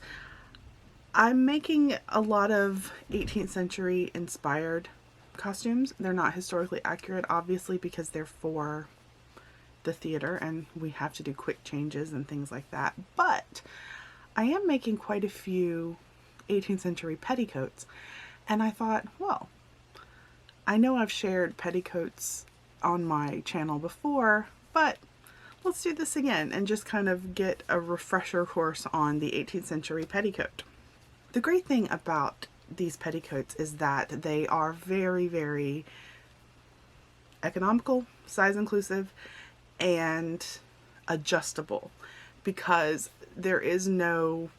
[SPEAKER 1] I'm making a lot of 18th century inspired costumes. They're not historically accurate, obviously, because they're for the theater and we have to do quick changes and things like that. But I am making quite a few 18th century petticoats, and I thought, well, I know I've shared petticoats on my channel before, but let's do this again and just kind of get a refresher course on the 18th century petticoat. The great thing about these petticoats is that they are very, very economical, size inclusive, and adjustable, because there is no,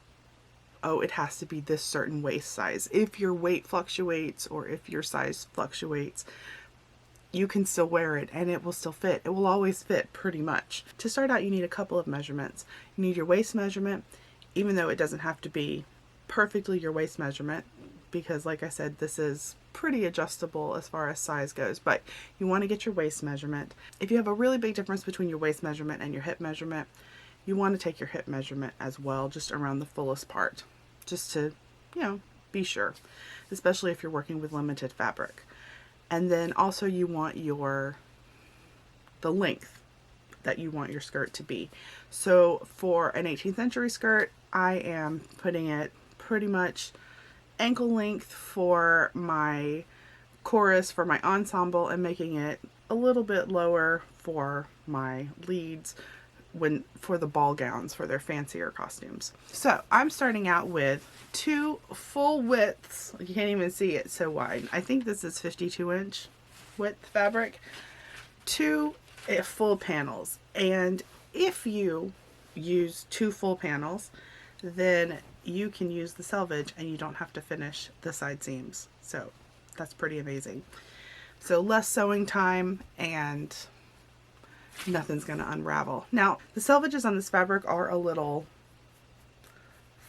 [SPEAKER 1] oh, it has to be this certain waist size. If your weight fluctuates or if your size fluctuates, you can still wear it and it will still fit. It will always fit pretty much. To start out, you need a couple of measurements. You need your waist measurement, even though it doesn't have to be perfectly your waist measurement, because like I said, this is pretty adjustable as far as size goes, but you want to get your waist measurement. If you have a really big difference between your waist measurement and your hip measurement, you want to take your hip measurement as well, just around the fullest part, just to, you know, be sure, especially if you're working with limited fabric. And then also you want the length that you want your skirt to be. So for an 18th century skirt, I am putting it pretty much ankle length for my chorus for my ensemble and making it a little bit lower for my leads for the ball gowns for their fancier costumes. So I'm starting out with 2 full widths. You can't even see it so wide. I think this is 52-inch width fabric. 2 full panels. And if you use 2 full panels, then you can use the selvage and you don't have to finish the side seams. So that's pretty amazing. So less sewing time and nothing's going to unravel. Now, the selvages on this fabric are a little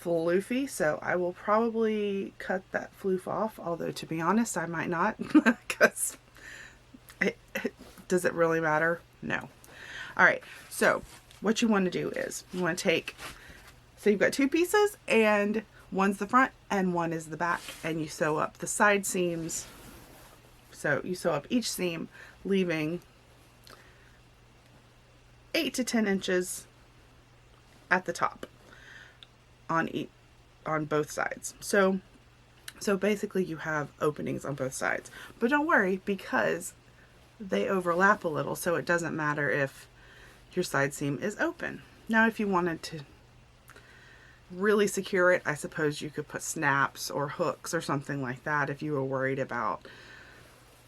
[SPEAKER 1] floofy, so I will probably cut that floof off, although to be honest, I might not, because does it really matter? No. All right, so what you want to do is you want to take, so you've got 2 pieces and one's the front and one is the back, and you sew up the side seams. So you sew up each seam, leaving 8 to 10 inches at the top on both sides. So basically you have openings on both sides, but don't worry because they overlap a little, so it doesn't matter if your side seam is open. Now, if you wanted to really secure it, I suppose you could put snaps or hooks or something like that if you were worried about,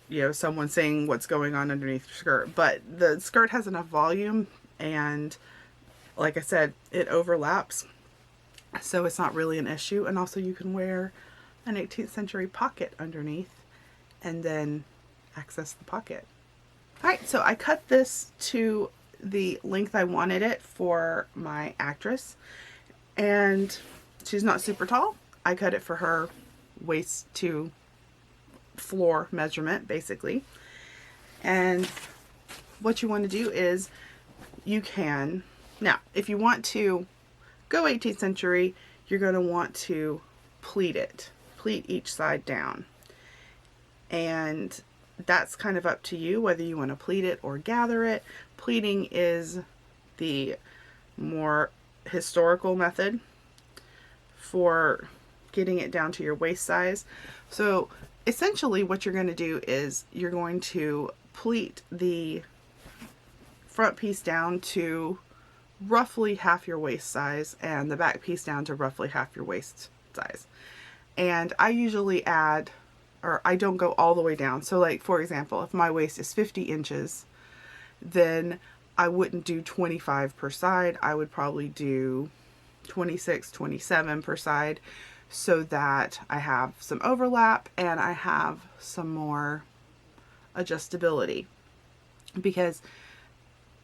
[SPEAKER 1] you know, someone seeing what's going on underneath your skirt. But the skirt has enough volume, and like I said, it overlaps, so it's not really an issue. And also you can wear an 18th century pocket underneath and then access the pocket. All right, so I cut this to the length I wanted it for my actress, and she's not super tall. I cut it for her waist to floor measurement, basically. And what you want to do is you can, now if you want to go 18th century, you're going to want to pleat it, pleat each side down, and that's kind of up to you whether you want to pleat it or gather it. Pleating is the more historical method for getting it down to your waist size. So essentially what you're going to do is you're going to pleat the front piece down to roughly half your waist size and the back piece down to roughly half your waist size. And I usually add, or I don't go all the way down. So like, for example, if my waist is 50 inches, then I wouldn't do 25 per side. I would probably do 26, 27 per side, so that I have some overlap and I have some more adjustability, because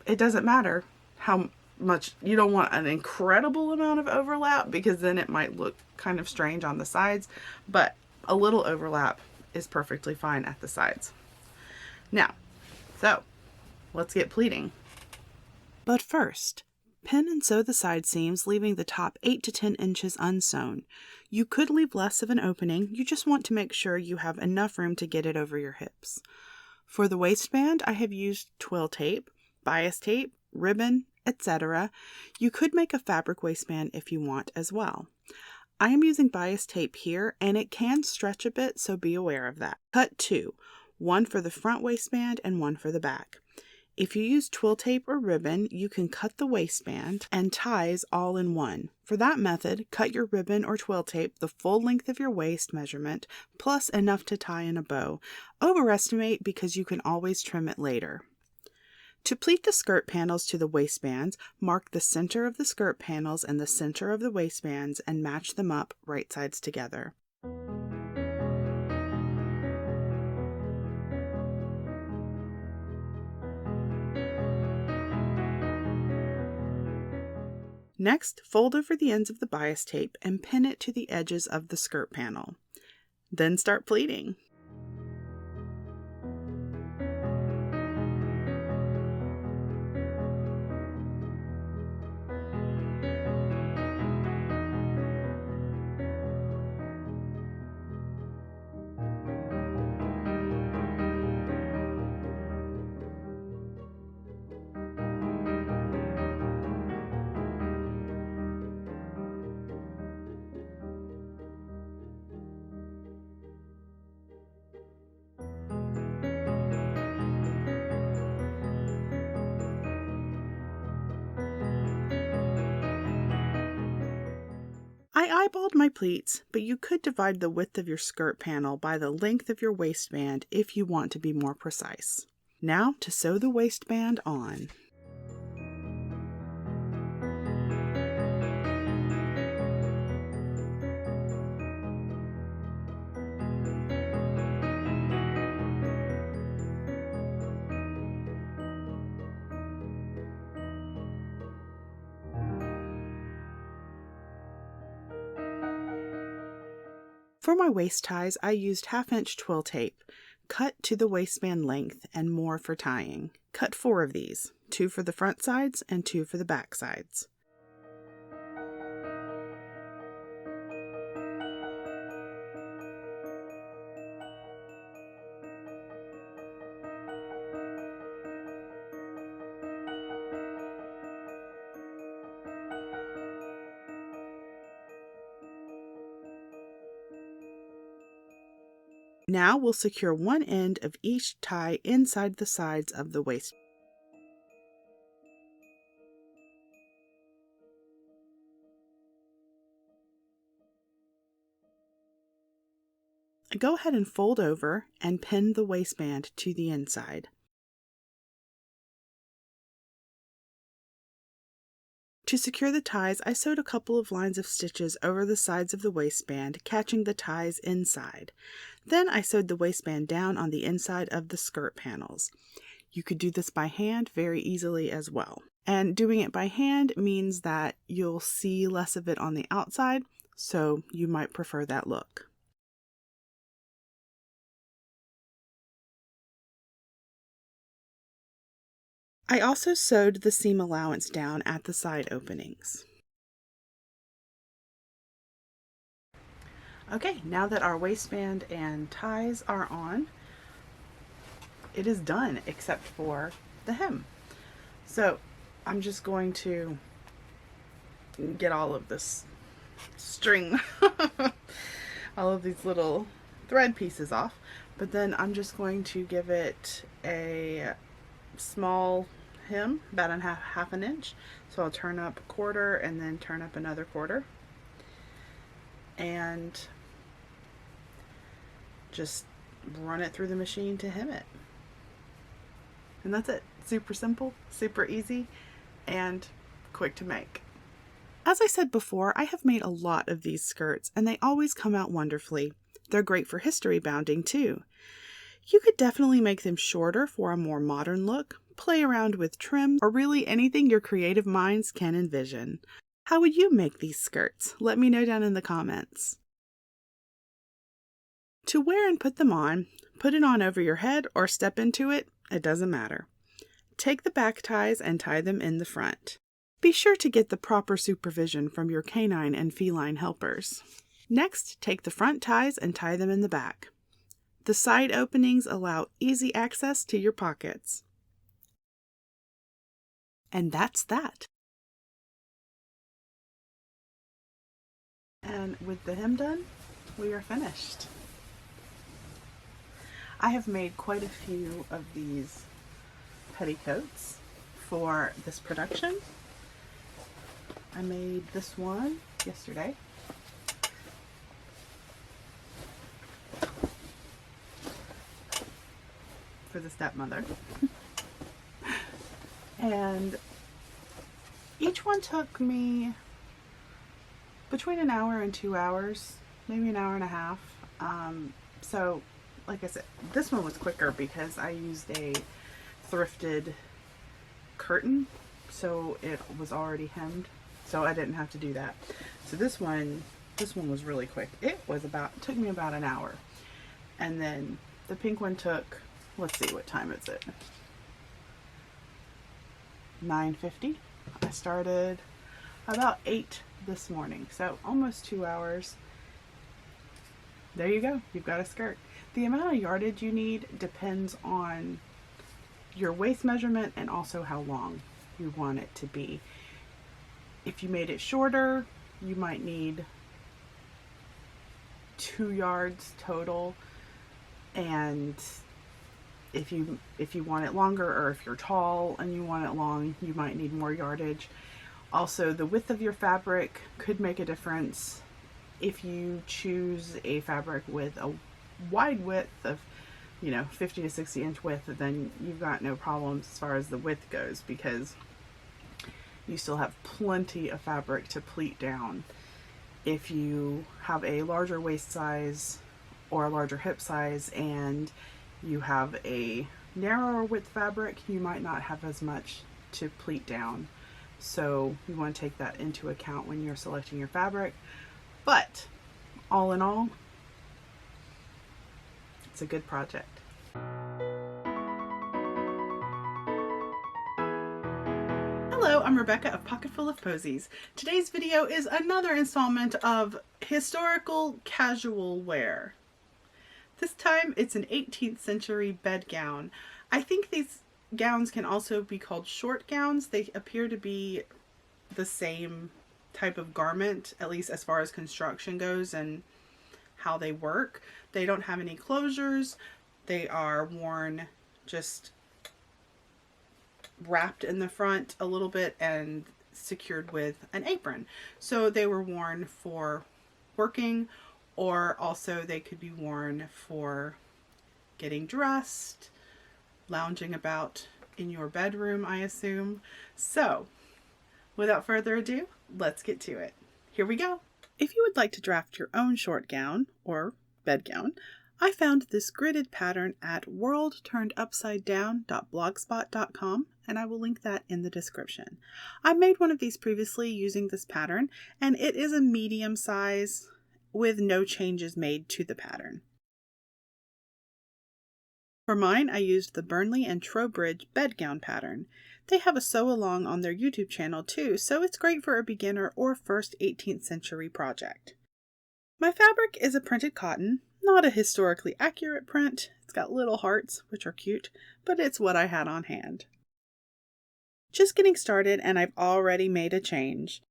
[SPEAKER 1] it doesn't matter how much, you don't want an incredible amount of overlap because then it might look kind of strange on the sides, but a little overlap is perfectly fine at the sides. Now, so let's get pleating. But first, pin and sew the side seams, leaving the top 8 to 10 inches unsewn. You could leave less of an opening, you just want to make sure you have enough room to get it over your hips. For the waistband, I have used twill tape, bias tape, ribbon, etc. You could make a fabric waistband if you want as well. I am using bias tape here, and it can stretch a bit, so be aware of that. Cut 2, one for the front waistband and one for the back. If you use twill tape or ribbon, you can cut the waistband and ties all in one. For that method, cut your ribbon or twill tape the full length of your waist measurement, plus enough to tie in a bow. Overestimate because you can always trim it later. To pleat the skirt panels to the waistbands, mark the center of the skirt panels and the center of the waistbands and match them up right sides together. Next, fold over the ends of the bias tape and pin it to the edges of the skirt panel. Then start pleating. I eyeballed my pleats, but you could divide the width of your skirt panel by the length of your waistband if you want to be more precise. Now to sew the waistband on. For my waist ties, I used 1/2-inch twill tape, cut to the waistband length and more for tying. Cut 4 of these, 2 for the front sides and 2 for the back sides. Now we'll secure one end of each tie inside the sides of the waist. Go ahead and fold over and pin the waistband to the inside. To secure the ties, I sewed a couple of lines of stitches over the sides of the waistband, catching the ties inside. Then I sewed the waistband down on the inside of the skirt panels. You could do this by hand very easily as well. And doing it by hand means that you'll see less of it on the outside, so you might prefer that look. I also sewed the seam allowance down at the side openings. Okay, now that our waistband and ties are on, it is done except for the hem. So I'm just going to get all of this string, all of these little thread pieces off, but then I'm just going to give it a small hem, about half an inch. So I'll turn up a quarter and then turn up another quarter and just run it through the machine to hem it. And that's it. Super simple, super easy, and quick to make. As I said before, I have made a lot of these skirts and they always come out wonderfully. They're great for history bounding too. You could definitely make them shorter for a more modern look, play around with trim, or really anything your creative minds can envision. How would you make these skirts? Let me know down in the comments. To wear and put them on, put it on over your head or step into it, it doesn't matter. Take the back ties and tie them in the front. Be sure to get the proper supervision from your canine and feline helpers. Next, take the front ties and tie them in the back. The side openings allow easy access to your pockets. And that's that. And with the hem done, we are finished. I have made quite a few of these petticoats for this production. I made this one yesterday. For the stepmother. And each one took me between an hour and 2 hours, maybe an hour and a half. So like I said, this one was quicker because I used a thrifted curtain, so it was already hemmed, so I didn't have to do that. So this one was really quick. It took me about an hour. And then the pink one took, let's see, what time is it? 9:50. I started about 8 this morning, so almost 2 hours. There you go, you've got a skirt. The amount of yardage you need depends on your waist measurement and also how long you want it to be. If you made it shorter, you might need 2 yards total, and if you want it longer, or if you're tall and you want it long, you might need more yardage. Also, the width of your fabric could make a difference if you choose a fabric with a wide width of, you know, 50 to 60 inch width, then you've got no problems as far as the width goes, because you still have plenty of fabric to pleat down. If you have a larger waist size or a larger hip size and you have a narrower width fabric, you might not have as much to pleat down. So you want to take that into account when you're selecting your fabric. But all in all, it's a good project. Hello, I'm Rebecca of Pocketful of Posies. Today's video is another installment of historical casual wear. This time it's an 18th century bed gown. I think these gowns can also be called short gowns. They appear to be the same type of garment, at least as far as construction goes and how they work. They don't have any closures. They are worn just wrapped in the front a little bit and secured with an apron. So they were worn for working, or also they could be worn for getting dressed, lounging about in your bedroom, I assume. So without further ado, let's get to it. Here we go. If you would like to draft your own short gown or bed gown, I found this gridded pattern at worldturnedupsidedown.blogspot.com, and I will link that in the description. I made one of these previously using this pattern, and it is a medium size with no changes made to the pattern. For mine, I used the Burnley and Trowbridge bed gown pattern. They have a sew along on their YouTube channel too, so it's great for a beginner or first 18th century project. My fabric is a printed cotton, not a historically accurate print. It's got little hearts, which are cute, but it's what I had on hand. Just getting started, and I've already made a change.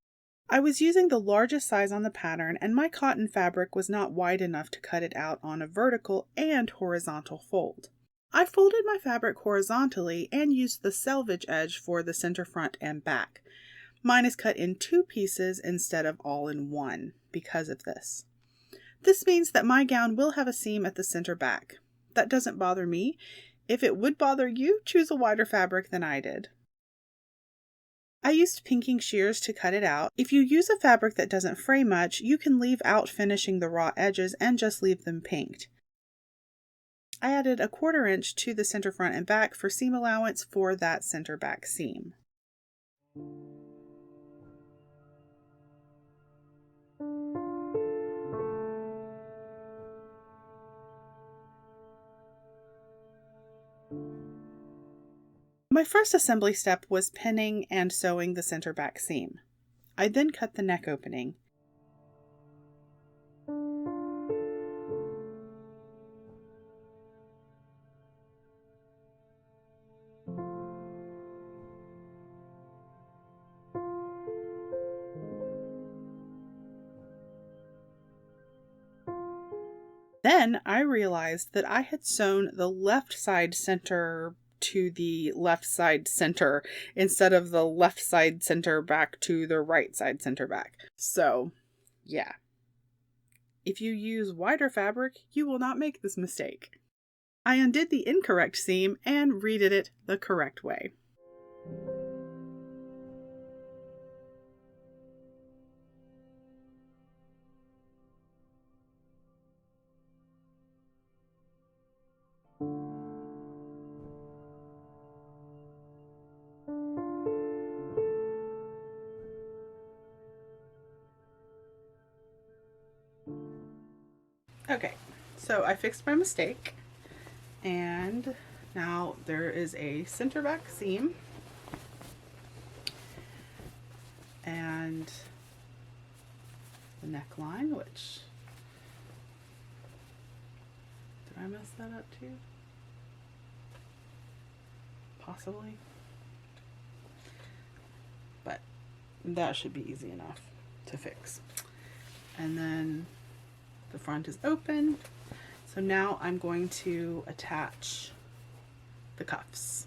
[SPEAKER 1] I was using the largest size on the pattern, and my cotton fabric was not wide enough to cut it out on a vertical and horizontal fold. I folded my fabric horizontally and used the selvage edge for the center front and back. Mine is cut in 2 pieces instead of all in one because of this. This means that my gown will have a seam at the center back. That doesn't bother me. If it would bother you, choose a wider fabric than I did. I used pinking shears to cut it out. If you use a fabric that doesn't fray much, you can leave out finishing the raw edges and just leave them pinked. I added a 1/4 inch to the center front and back for seam allowance for that center back seam. My first assembly step was pinning and sewing the center back seam. I then cut the neck opening. Then I realized that I had sewn the left side center to the left side center instead of the left side center back to the right side center back. So, yeah. If you use wider fabric, you will not make this mistake. I undid the incorrect seam and redid it the correct way. Okay, so I fixed my mistake, and now there is a center back seam and the neckline, which, did I mess that up too? Possibly, but that should be easy enough to fix. And then the front is open. So now I'm going to attach the cuffs.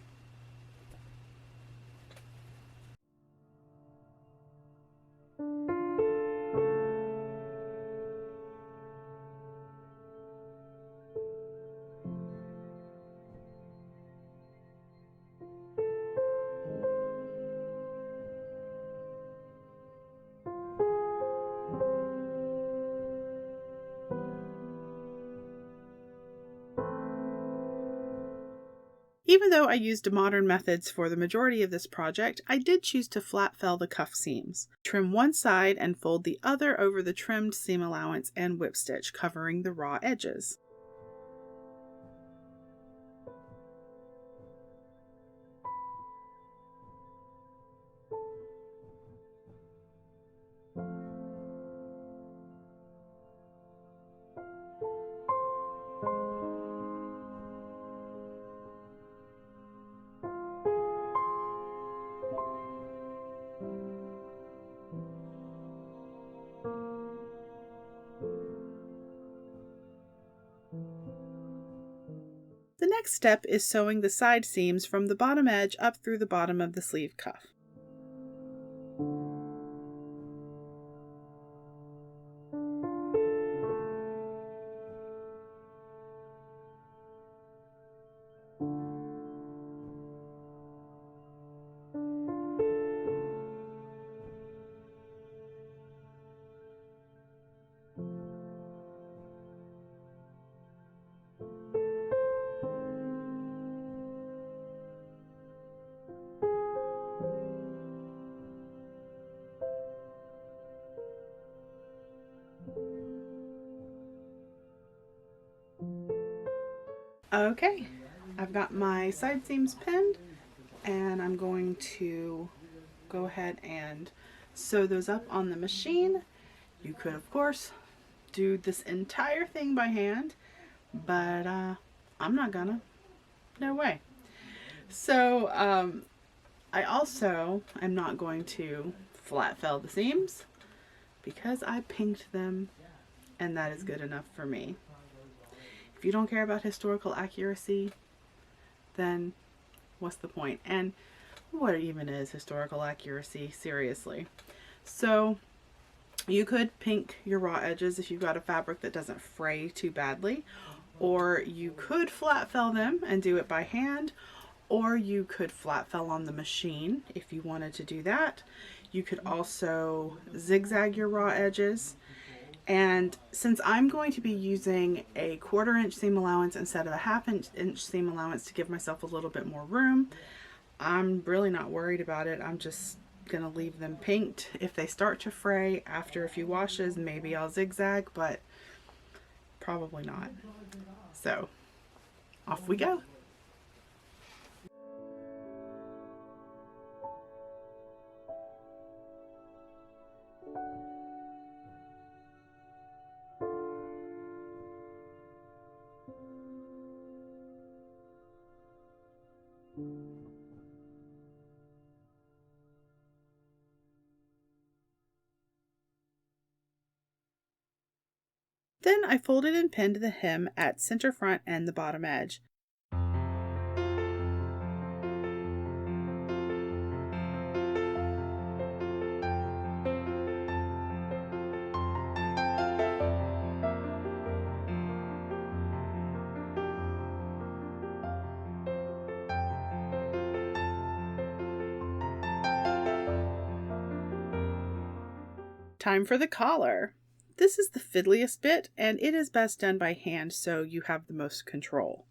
[SPEAKER 1] Even though I used modern methods for the majority of this project, I did choose to flat fell the cuff seams. Trim one side and fold the other over the trimmed seam allowance and whip stitch, covering the raw edges. The next step is sewing the side seams from the bottom edge up through the bottom of the sleeve cuff. Okay, I've got my side seams pinned, and I'm going to go ahead and sew those up on the machine. You could, of course, do this entire thing by hand, but I'm not gonna. No way. So I also am not going to flat fell the seams because I pinked them, and that is good enough for me. If you don't care about historical accuracy, then what's the point? And what even is historical accuracy? Seriously. So you could pink your raw edges if you've got a fabric that doesn't fray too badly, or you could flat fell them and do it by hand, or you could flat fell on the machine if you wanted to do that. You could also zigzag your raw edges. And since I'm going to be using a 1/4 inch seam allowance instead of a 1/2 inch seam allowance to give myself a little bit more room, I'm really not worried about it. I'm just gonna leave them pinked. If they start to fray after a few washes, maybe I'll zigzag, but probably not. So off we go. Then I folded and pinned the hem at center front and the bottom edge. Time for the collar. This is the fiddliest bit, and it is best done by hand so you have the most control.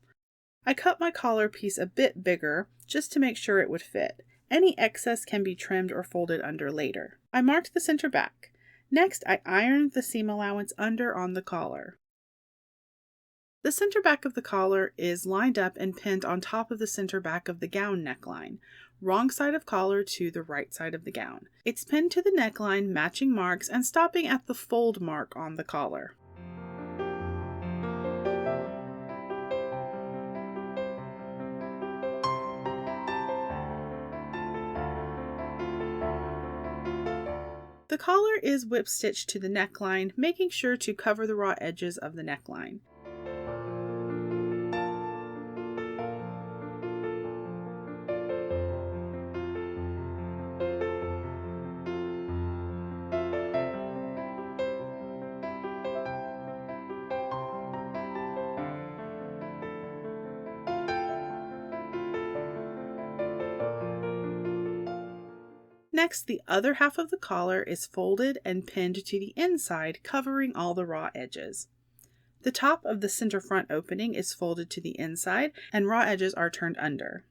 [SPEAKER 1] I cut my collar piece a bit bigger just to make sure it would fit. Any excess can be trimmed or folded under later. I marked the center back. Next, I ironed the seam allowance under on the collar. The center back of the collar is lined up and pinned on top of the center back of the gown neckline. Wrong side of collar to the right side of the gown. It's pinned to the neckline, matching marks, and stopping at the fold mark on the collar. The collar is whip stitched to the neckline, making sure to cover the raw edges of the neckline. Next, the other half of the collar is folded and pinned to the inside, covering all the raw edges. The top of the center front opening is folded to the inside and raw edges are turned under.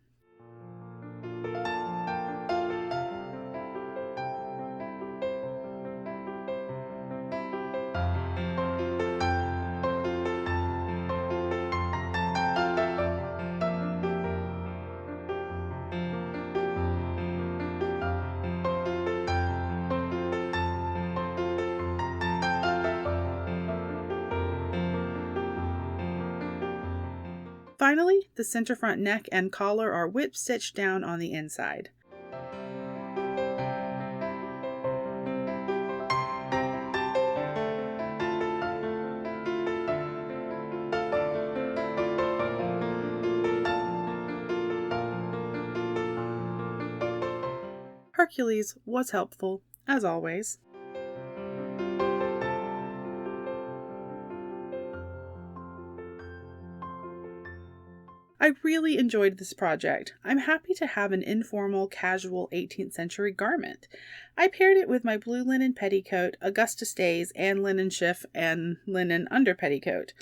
[SPEAKER 1] Finally, the center front neck and collar are whip stitched down on the inside. Hercules was helpful, as always. I really enjoyed this project. I'm happy to have an informal, casual 18th century garment. I paired it with my blue linen petticoat, Augusta stays, and linen shift and linen under petticoat.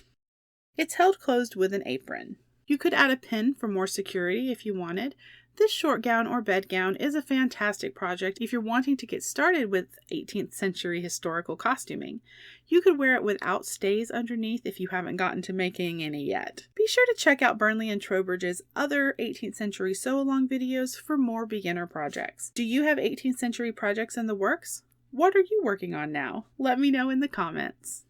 [SPEAKER 1] It's held closed with an apron. You could add a pin for more security if you wanted. This short gown or bedgown is a fantastic project if you're wanting to get started with 18th century historical costuming. You could wear it without stays underneath if you haven't gotten to making any yet. Be sure to check out Burnley and Trowbridge's other 18th century sew-along videos for more beginner projects. Do you have 18th century projects in the works? What are you working on now? Let me know in the comments.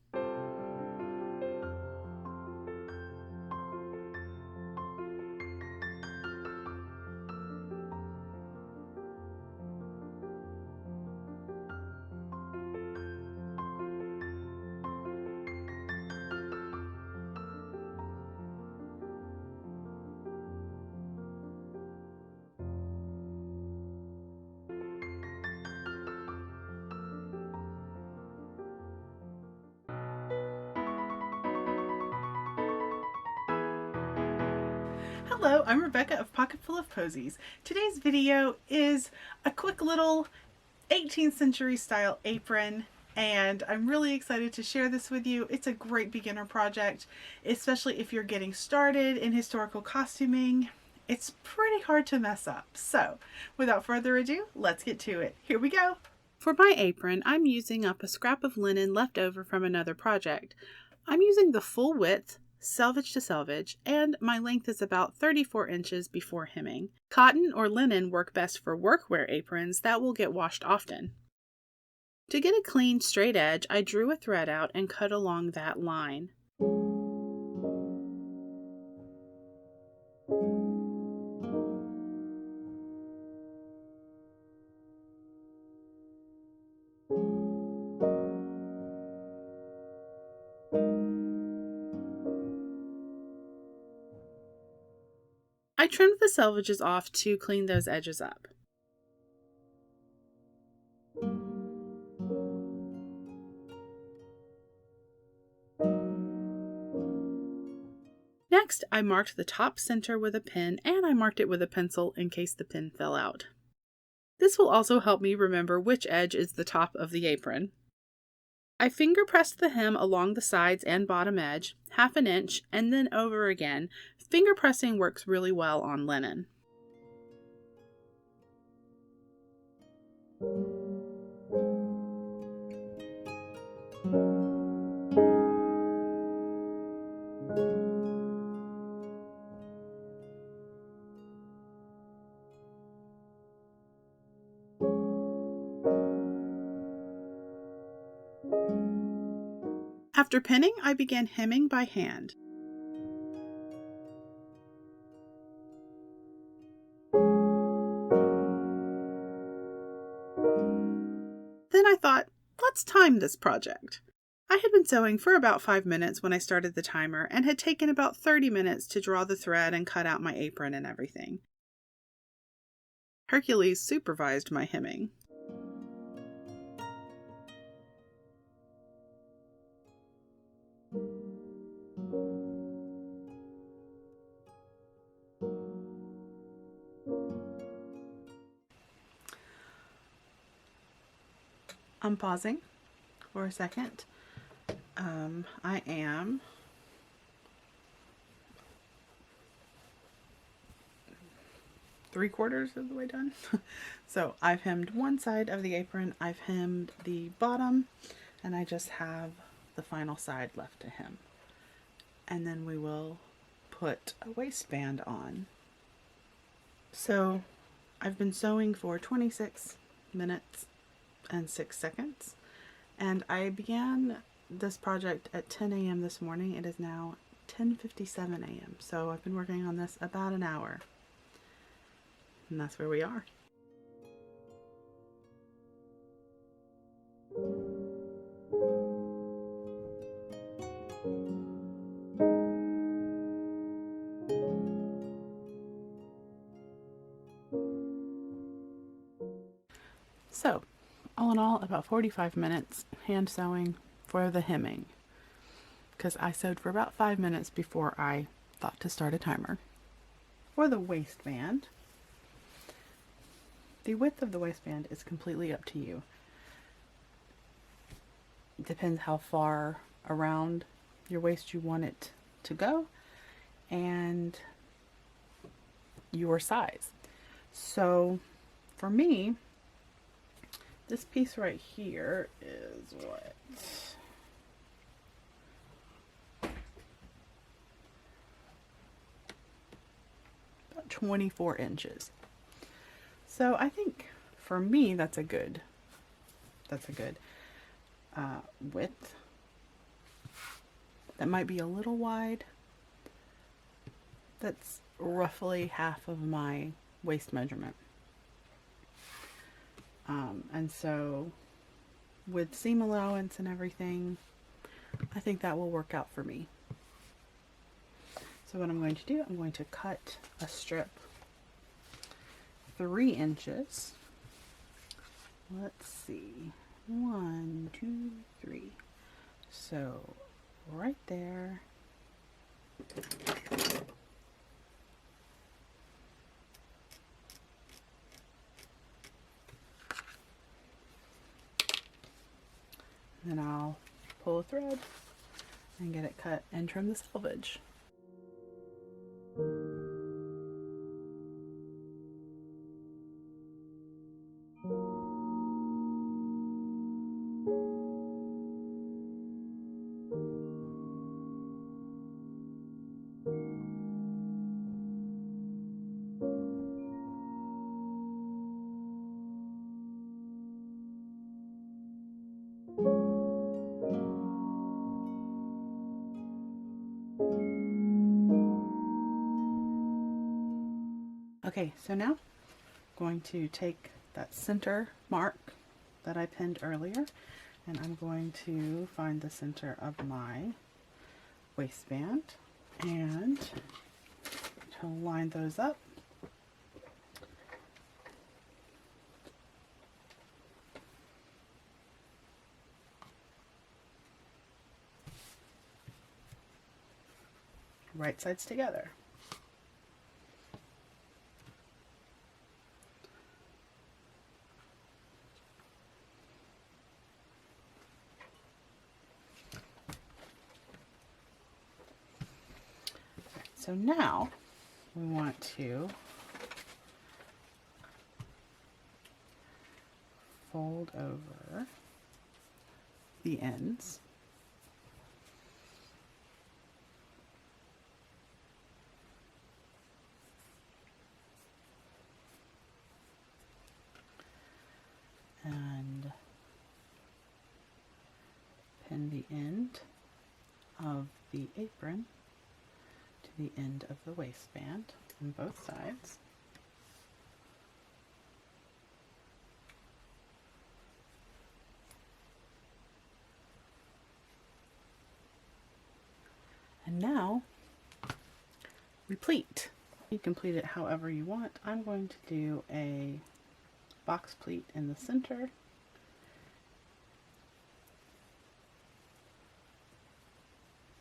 [SPEAKER 1] Hello, I'm Rebecca of Pocketful of Posies. Today's video is a quick little 18th century style apron, and I'm really excited to share this with you. It's a great beginner project, especially if you're getting started in historical costuming. It's pretty hard to mess up. So without further ado, let's get to it. Here we go. For my apron, I'm using up a scrap of linen left over from another project. I'm using the full width, selvage to selvage, and my length is about 34 inches before hemming. Cotton or linen work best for workwear aprons that will get washed often. To get a clean, straight edge, I drew a thread out and cut along that line. I trimmed the selvages off to clean those edges up. Next, I marked the top center with a pin, and I marked it with a pencil in case the pin fell out. This will also help me remember which edge is the top of the apron. I finger pressed the hem along the sides and bottom edge, 1/2 inch, and then over again. Finger pressing works really well on linen. After pinning, I began hemming by hand. Then I thought, let's time this project. I had been sewing for about 5 minutes when I started the timer and had taken about 30 minutes to draw the thread and cut out my apron and everything. Hercules supervised my hemming. I'm pausing for a second. I am 3/4 of the way done. So I've hemmed one side of the apron, I've hemmed the bottom, and I just have the final side left to hem. And then we will put a waistband on. So I've been sewing for 26 minutes and 6 seconds, and I began this project at 10 a.m. this morning. It is now 10:57 a.m. So I've been working on this about an hour, and that's where we are. So, all in all, about 45 minutes hand sewing for the hemming, because I sewed for about 5 minutes before I thought to start a timer. For the waistband, the width of the waistband is completely up to you. It depends how far around your waist you want it to go and your size. So for me, this piece right here is what? About 24 inches. So I think for me that's a good width. That might be a little wide. That's roughly half of my waist measurement. And so with seam allowance and everything, I think that will work out for me. So what I'm going to do, I'm going to cut a strip 3 inches. Let's see, 1, 2, 3. So right there. Then I'll pull a thread and get it cut and trim the selvage. Okay, so now I'm going to take that center mark that I pinned earlier, and I'm going to find the center of my waistband and to line those up. Right sides together. So now we want to fold over the ends. And pin the end of the apron to the end of the waistband on both sides. And now we pleat. You can pleat it however you want. I'm going to do a box pleat in the center.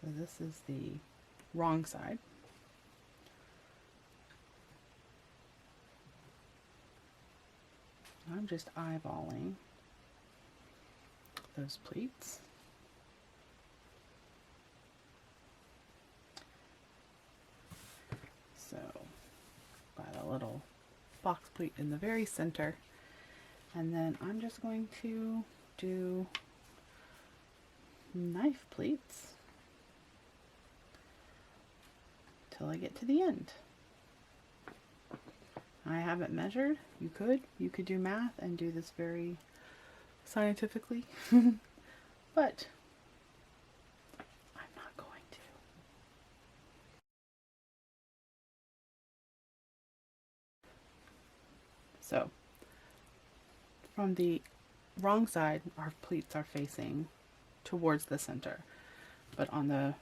[SPEAKER 1] So this is the wrong side. I'm just eyeballing those pleats. So by the little box pleat in the very center. And then I'm just going to do knife pleats till I get to the end. I haven't measured. You could do math and do this very scientifically, but I'm not going to. So from the wrong side, our pleats are facing towards the center, but on the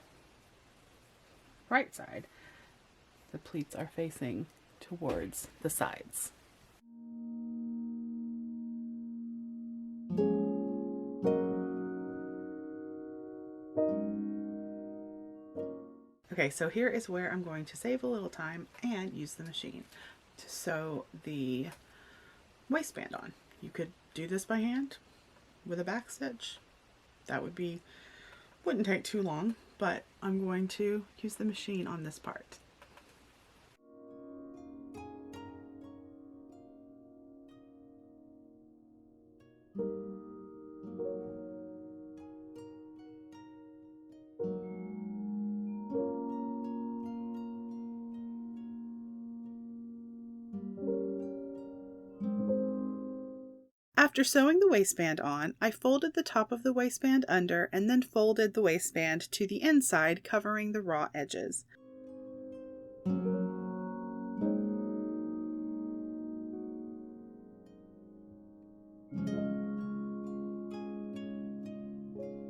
[SPEAKER 1] right side, the pleats are facing towards the sides. Okay, so here is where I'm going to save a little time and use the machine to sew the waistband on. You could do this by hand with a back stitch. That wouldn't take too long, but I'm going to use the machine on this part. After sewing the waistband on, I folded the top of the waistband under and then folded the waistband to the inside, covering the raw edges.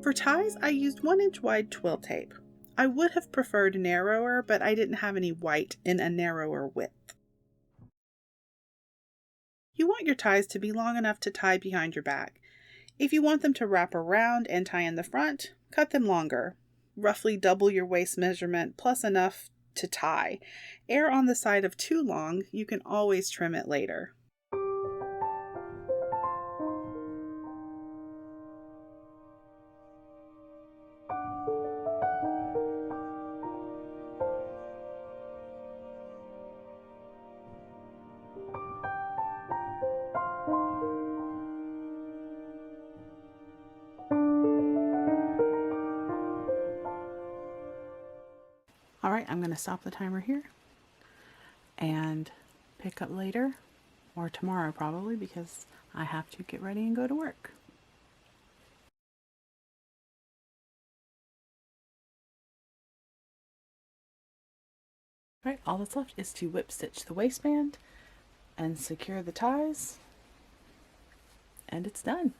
[SPEAKER 1] For ties, I used 1-inch wide twill tape. I would have preferred narrower, but I didn't have any white in a narrower width. You want your ties to be long enough to tie behind your back. If you want them to wrap around and tie in the front, cut them longer. Roughly double your waist measurement plus enough to tie. Err on the side of too long, you can always trim it later. Alright, I'm going to stop the timer here and pick up later, or tomorrow probably, because I have to get ready and go to work. Alright, all that's left is to whip stitch the waistband and secure the ties, and it's done.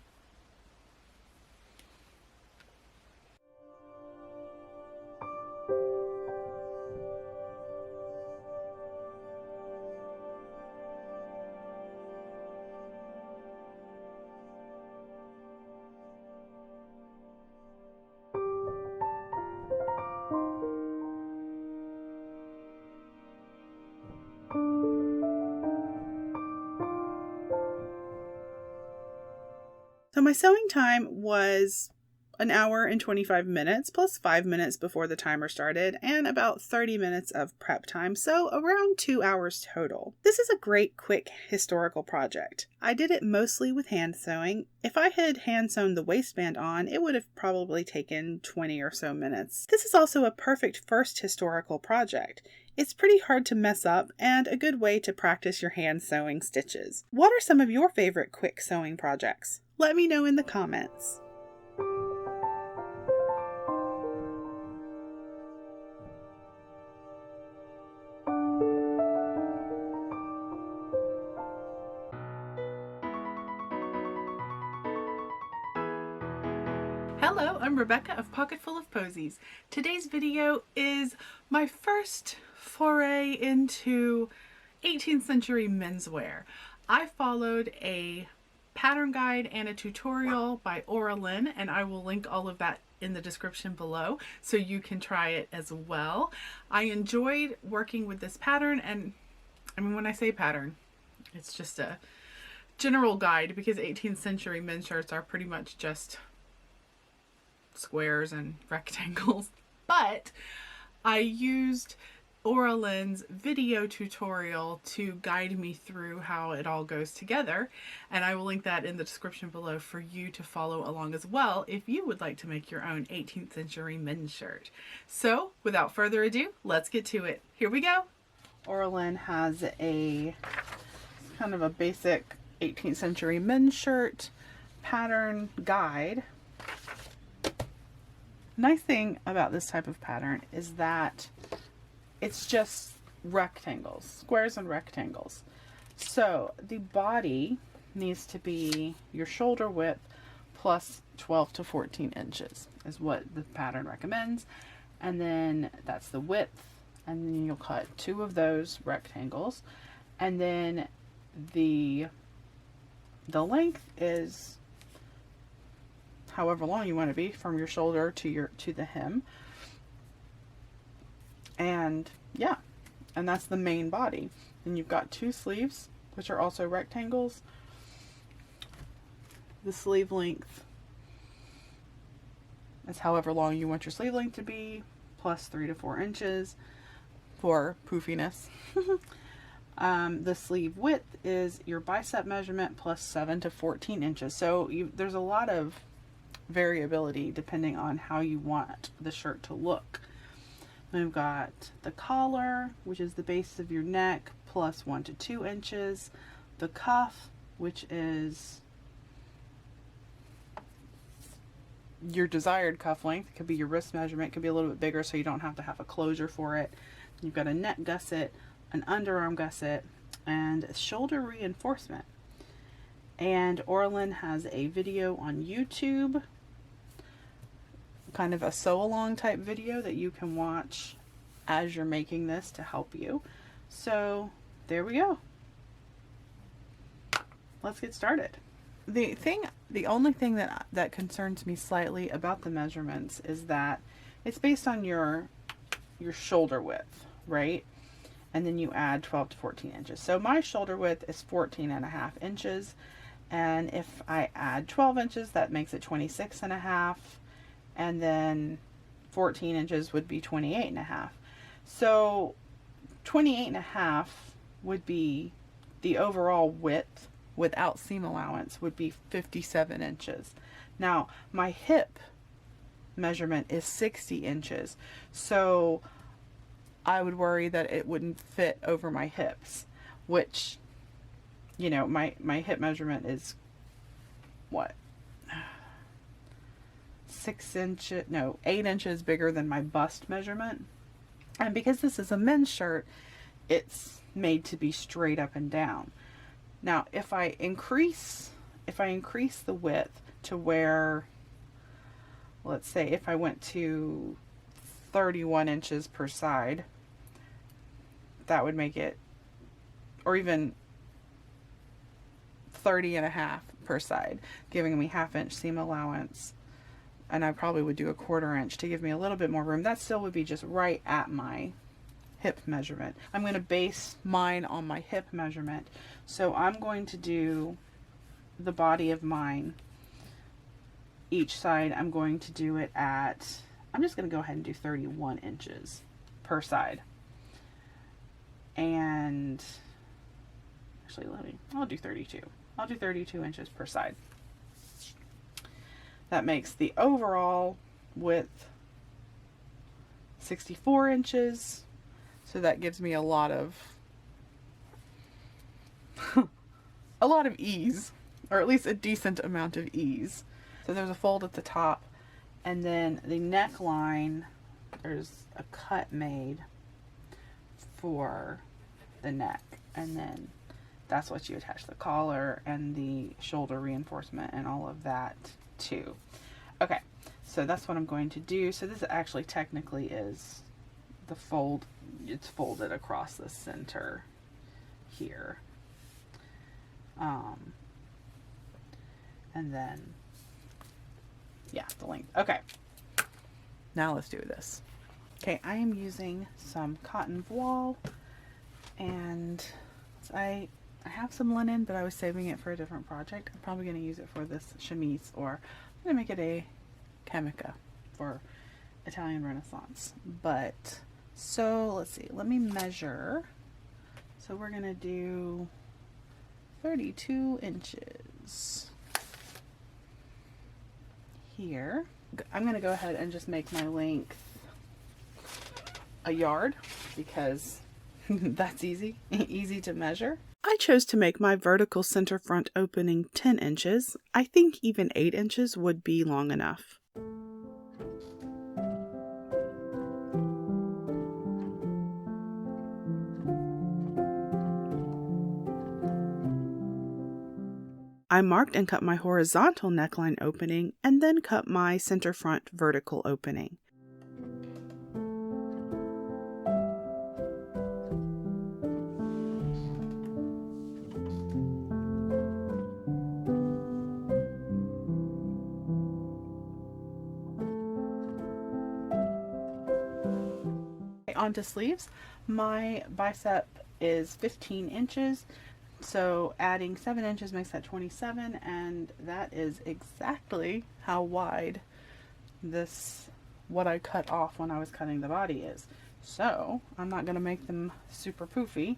[SPEAKER 1] So my sewing time was an hour and 25 minutes plus 5 minutes before the timer started and about 30 minutes of prep time, so around 2 hours total. This is a great quick historical project. I did it mostly with hand sewing. If I had hand sewn the waistband on, it would have probably taken 20 or so minutes. This is also a perfect first historical project. It's pretty hard to mess up and a good way to practice your hand sewing stitches. What are some of your favorite quick sewing projects? Let me know in the comments. Hello, I'm Rebecca of Pocketful of Posies. Today's video is my first foray into 18th century menswear. I followed a pattern guide and a tutorial by Ora Lynn, and I will link all of that in the description below so you can try it as well. I enjoyed working with this pattern, and I mean, when I say pattern, it's just a general guide because 18th century men's shirts are pretty much just squares and rectangles, but I used Oralyn's video tutorial to guide me through how it all goes together, and I will link that in the description below for you to follow along as well if you would like to make your own 18th century men's shirt. So without further ado, let's get to it. Here we go. Oralyn has a kind of a basic 18th century men's shirt pattern guide. Nice thing about this type of pattern is that it's just rectangles, squares and rectangles. So the body needs to be your shoulder width plus 12 to 14 inches is what the pattern recommends. And then that's the width. And then you'll cut 2 of those rectangles. And then the length is however long you want to be from your shoulder to the hem. And yeah, and that's the main body. And you've got 2 sleeves, which are also rectangles. The sleeve length is however long you want your sleeve length to be, plus 3 to 4 inches for poofiness. The sleeve width is your bicep measurement plus 7 to 14 inches. So there's a lot of variability depending on how you want the shirt to look. We've got the collar, which is the base of your neck, plus 1 to 2 inches. The cuff, which is your desired cuff length. It could be your wrist measurement. It could be a little bit bigger so you don't have to have a closure for it. You've got a neck gusset, an underarm gusset, and shoulder reinforcement. And Oralyn has a video on YouTube, kind of a sew along type video that you can watch as you're making this to help you. So there we go. Let's get started. The only thing that concerns me slightly about the measurements is that it's based on your shoulder width, right? And then you add 12 to 14 inches. So my shoulder width is 14.5 inches. And if I add 12 inches, that makes it 26.5. And then 14 inches would be 28.5. So 28.5 would be the overall width without seam allowance would be 57 inches. Now my hip measurement is 60 inches. So I would worry that it wouldn't fit over my hips, which, you know, my hip measurement is what? 8 inches bigger than my bust measurement. And because this is a men's shirt, it's made to be straight up and down. Now, if I increase the width to where, let's say if I went to 31 inches per side, that would make it, or even 30.5 per side, giving me 1/2 inch seam allowance. And I probably would do a 1/4 inch to give me a little bit more room. That still would be just right at my hip measurement. I'm going to base mine on my hip measurement. So I'm going to do the body of mine. Each side I'm going to do it at, I'm just going to go ahead and do 31 inches per side. And actually, I'll do 32. I'll do 32 inches per side. That makes the overall width 64 inches. So that gives me a lot of ease, or at least a decent amount of ease. So there's a fold at the top, and then the neckline, there's a cut made for the neck, and then that's what you attach the collar and the shoulder reinforcement and all of that to. Okay, so that's what I'm going to do. So this actually technically is the fold. It's folded across the center here. And then, yeah, the length. Okay, now let's do this. Okay, I am using some cotton voile, and I have some linen, but I was saving it for a different project. I'm probably going to use it for this chemise, or I'm going to make it a camicia for Italian Renaissance. But So let's see, let me measure. So we're gonna do 32 inches here. I'm gonna go ahead and just make my length a yard because that's easy to measure. I chose to make my vertical center front opening 10 inches. I think even 8 inches would be long enough. I marked and cut my horizontal neckline opening and then cut my center front vertical opening. Onto sleeves. My bicep is 15 inches. So adding 7 inches makes that 27, and that is exactly how wide what I cut off when I was cutting the body is. So I'm not going to make them super poofy.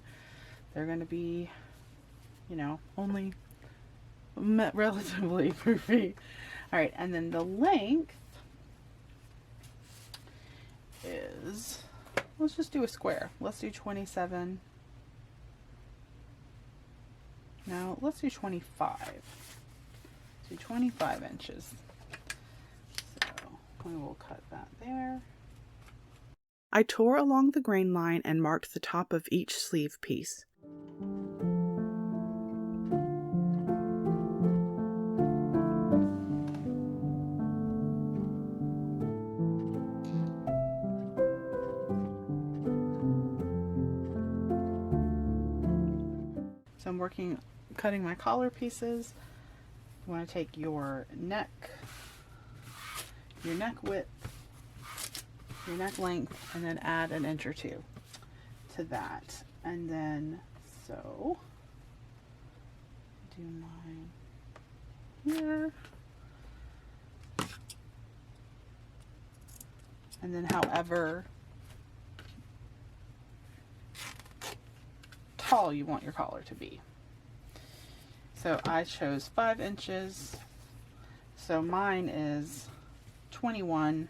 [SPEAKER 1] They're going to be, you know, only relatively poofy. All right, and then the length is, let's just do a square. Let's do 27. Now let's do 25. Let's do 25 inches. So we will cut that there. I tore along the grain line and marked the top of each sleeve piece. So I'm cutting my collar pieces. You want to take your neck width, your neck length, and then add an inch or two to that. And then, so, do mine here. And then however tall you want your collar to be. So I chose 5 inches. So mine is 21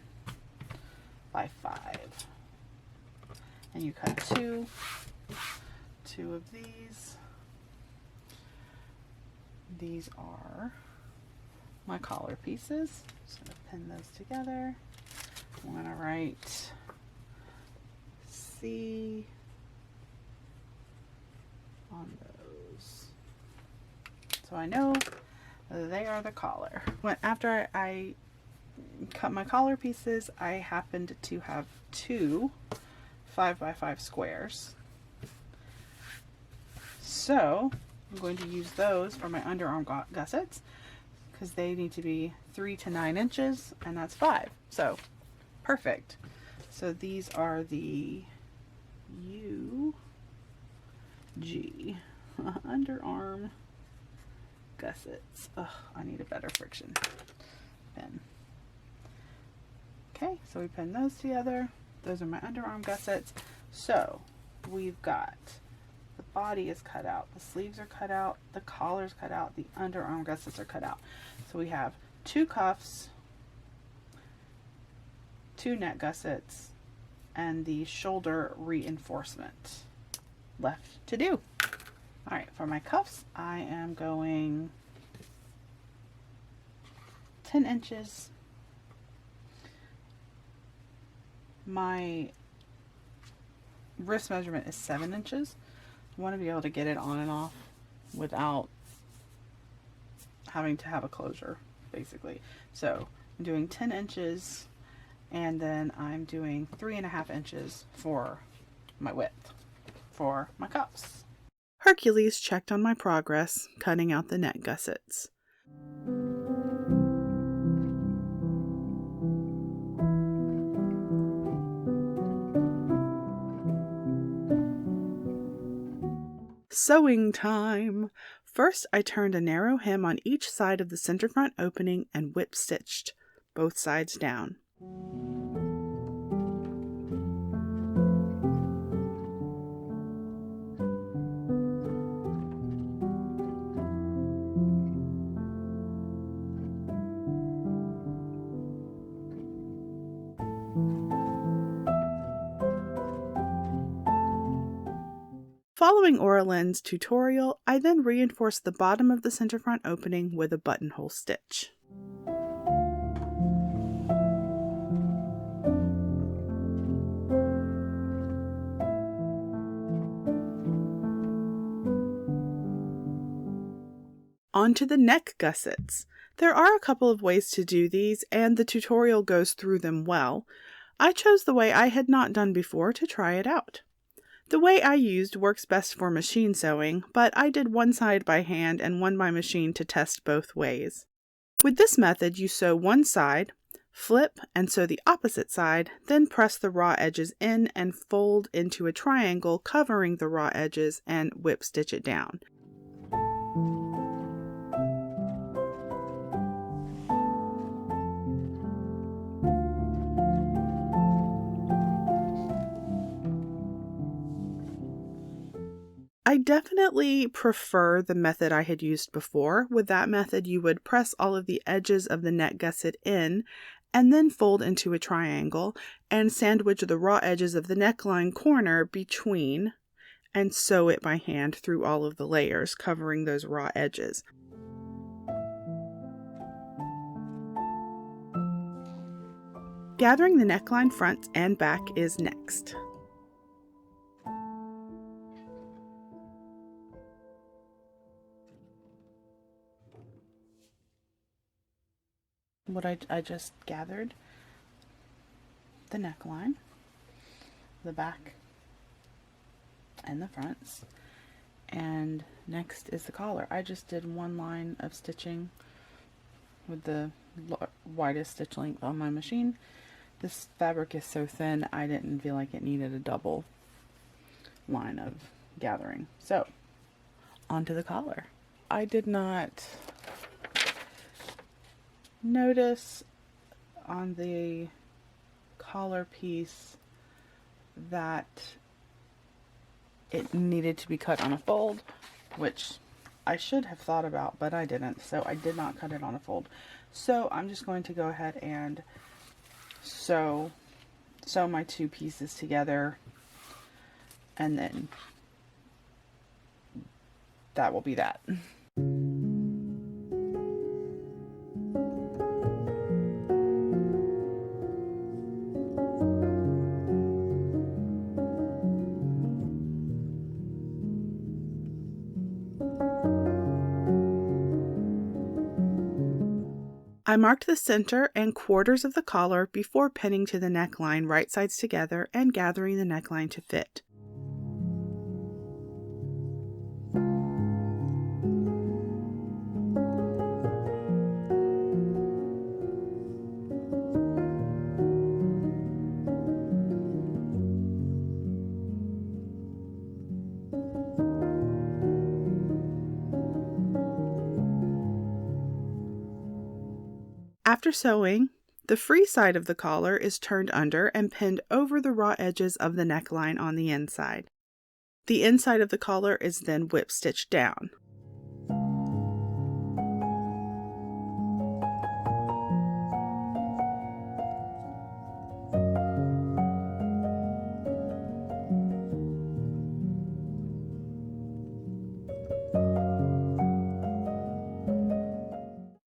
[SPEAKER 1] by 5. And you cut two of these. These are my collar pieces. Just gonna pin those together. I'm gonna write C on those. So I know they are the collar. After I cut my collar pieces, I happened to have two 5x5 squares. So I'm going to use those for my underarm gussets because they need to be 3 to 9 inches, and that's 5. So perfect. So these are the UG underarm gussets. Ugh, I need a better friction pin. Okay, so we pin those together. Those are my underarm gussets. So we've got the body is cut out, the sleeves are cut out, the collar's cut out, the underarm gussets are cut out. So we have 2 cuffs, 2 neck gussets, and the shoulder reinforcement left to do. All right, for my cuffs, I am going 10 inches. My wrist measurement is 7 inches. I want to be able to get it on and off without having to have a closure, basically. So I'm doing 10 inches, and then I'm doing 3.5 inches for my width for my cuffs. Hercules checked on my progress, cutting out the neck gussets. Sewing time! First, I turned a narrow hem on each side of the center front opening and whip stitched both sides down. Following Oralin's tutorial, I then reinforced the bottom of the center front opening with a buttonhole stitch. Onto the neck gussets. There are a couple of ways to do these, and the tutorial goes through them well. I chose the way I had not done before to try it out. The way I used works best for machine sewing, but I did one side by hand and one by machine to test both ways. With this method, you sew one side, flip and sew the opposite side, then press the raw edges in and fold into a triangle covering the raw edges and whip stitch it down. I definitely prefer the method I had used before. With that method, you would press all of the edges of the neck gusset in and then fold into a triangle and sandwich the raw edges of the neckline corner between and sew it by hand through all of the layers, covering those raw edges. Gathering the neckline front and back is next. What I just gathered the neckline, the back, and the fronts, and next is the collar. I just did one line of stitching with the widest stitch length on my machine. This fabric is so thin I didn't feel like it needed a double line of gathering. So onto the collar. I did not notice on the collar piece that it needed to be cut on a fold, which I should have thought about, but I didn't, so I did not cut it on a fold. So I'm just going to go ahead and sew my two pieces together, and then that will be that. I marked the center and quarters of the collar before pinning to the neckline right sides together and gathering the neckline to fit. After sewing, the free side of the collar is turned under and pinned over the raw edges of the neckline on the inside. The inside of the collar is then whip stitched down.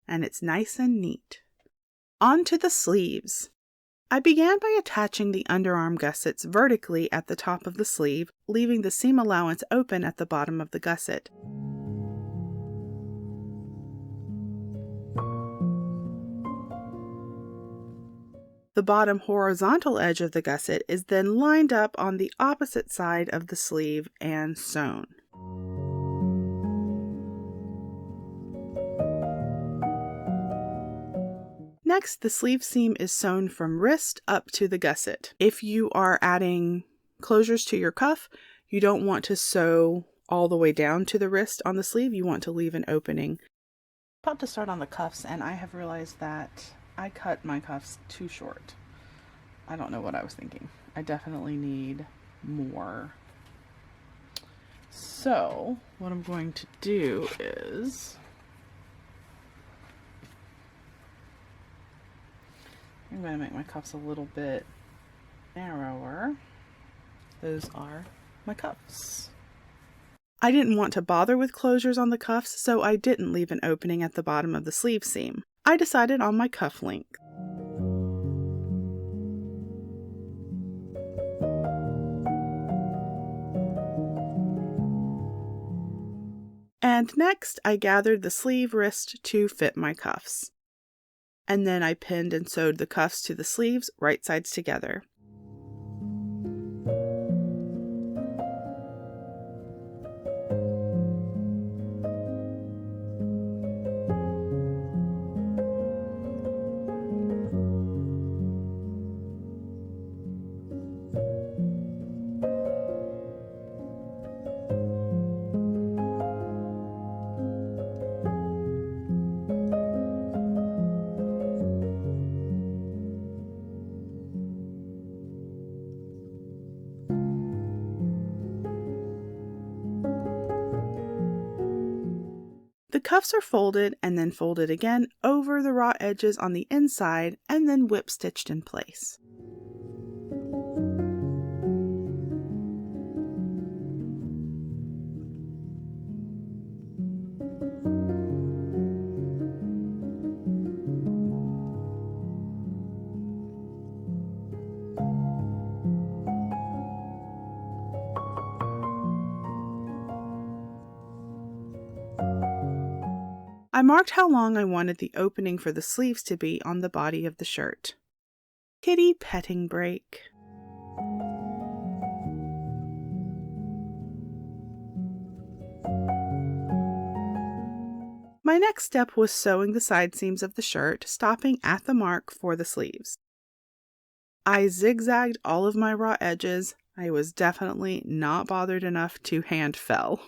[SPEAKER 1] And it's nice and neat. On to the sleeves. I began by attaching the underarm gussets vertically at the top of the sleeve, leaving the seam allowance open at the bottom of the gusset. The bottom horizontal edge of the gusset is then lined up on the opposite side of the sleeve and sewn. Next, the sleeve seam is sewn from wrist up to the gusset. If you are adding closures to your cuff, you don't want to sew all the way down to the wrist on the sleeve. You want to leave an opening. About to start on the cuffs, and I have realized that I cut my cuffs too short. I don't know what I was thinking. I definitely need more. So what I'm going to do is I'm going to make my cuffs a little bit narrower. Those are my cuffs. I didn't want to bother with closures on the cuffs, so I didn't leave an opening at the bottom of the sleeve seam. I decided on my cuff length. And next, I gathered the sleeve wrist to fit my cuffs. And then I pinned and sewed the cuffs to the sleeves, right sides together. The cuffs are folded and then folded again over the raw edges on the inside and then whip stitched in place. I marked how long I wanted the opening for the sleeves to be on the body of the shirt. Kitty petting break. My next step was sewing the side seams of the shirt, stopping at the mark for the sleeves. I zigzagged all of my raw edges. I was definitely not bothered enough to hand fell.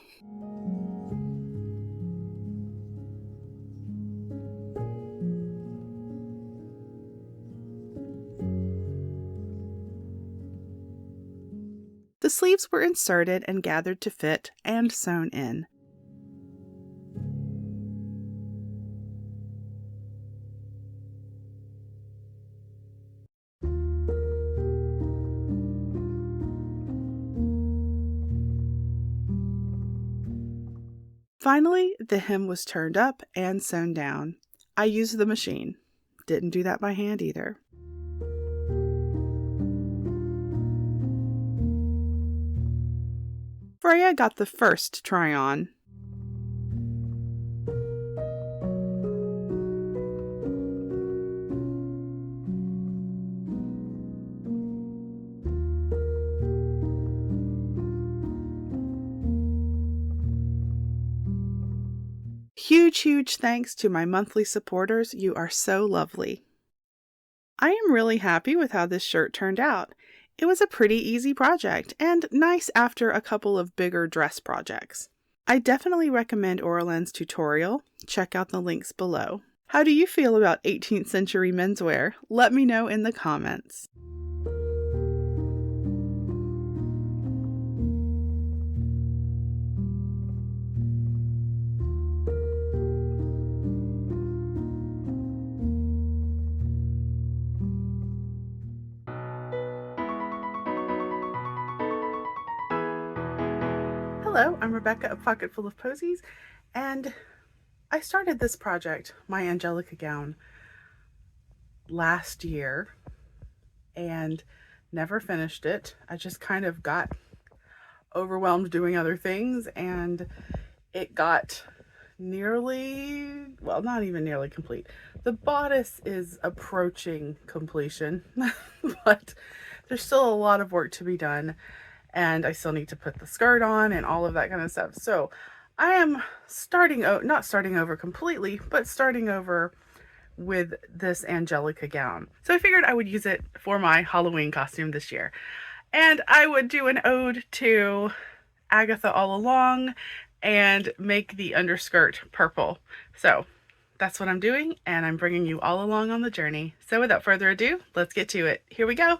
[SPEAKER 1] The sleeves were inserted and gathered to fit and sewn in. Finally, the hem was turned up and sewn down. I used the machine. Didn't do that by hand either. Freya got the first try on. Huge thanks to my monthly supporters. You are so lovely. I am really happy with how this shirt turned out. It was a pretty easy project and nice after a couple of bigger dress projects. I definitely recommend Oralen's tutorial. Check out the links below. How do you feel about 18th century menswear? Let me know in the comments. Hello, I'm Rebecca, a pocket full of posies, and I started this project, my Angelica gown, last year and never finished it. I just kind of got overwhelmed doing other things, and it got nearly, well, not even nearly complete. The bodice is approaching completion, but there's still a lot of work to be done. And I still need to put the skirt on and all of that kind of stuff. So I am not starting over completely, but starting over with this Angelica gown. So I figured I would use it for my Halloween costume this year. And I would do an ode to Agatha all along and make the underskirt purple. So that's what I'm doing, and I'm bringing you all along on the journey. So without further ado, let's get to it. Here we go.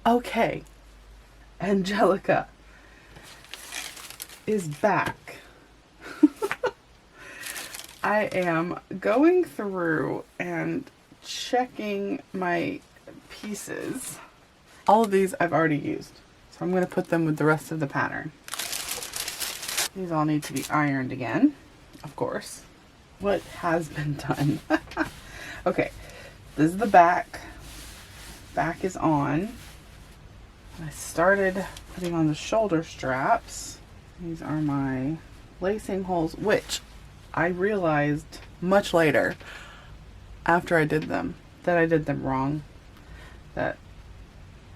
[SPEAKER 1] Okay, Angelica is back. I am going through and checking my pieces. All of these I've already used, so I'm going to put them with the rest of the pattern. These all need to be ironed again, of course. What has been done? Okay, this is the back. Back is on. I started putting on the shoulder straps. These are my lacing holes, which I realized much later after I did them that I did them wrong. That,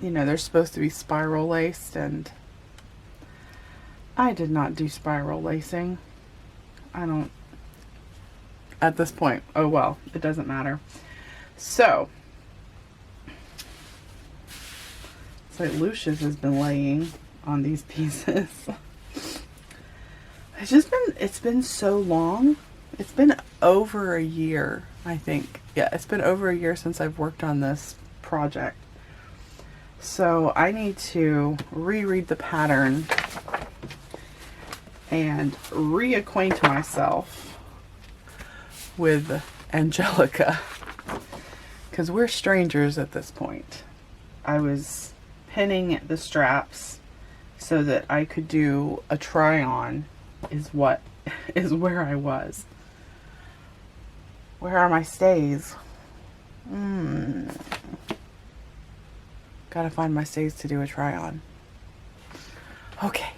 [SPEAKER 1] you know, they're supposed to be spiral laced, and I did not do spiral lacing. I don't, at this point, oh well, it doesn't matter. So Lucius has been laying on these pieces. It's been so long. It's been over a year, I think. Yeah, it's been over a year since I've worked on this project. So I need to reread the pattern and reacquaint myself with Angelica, because we're strangers at this point. I was pinning the straps so that I could do a try-on is where I was. Where are my stays? Gotta find my stays to do a try-on. Okay.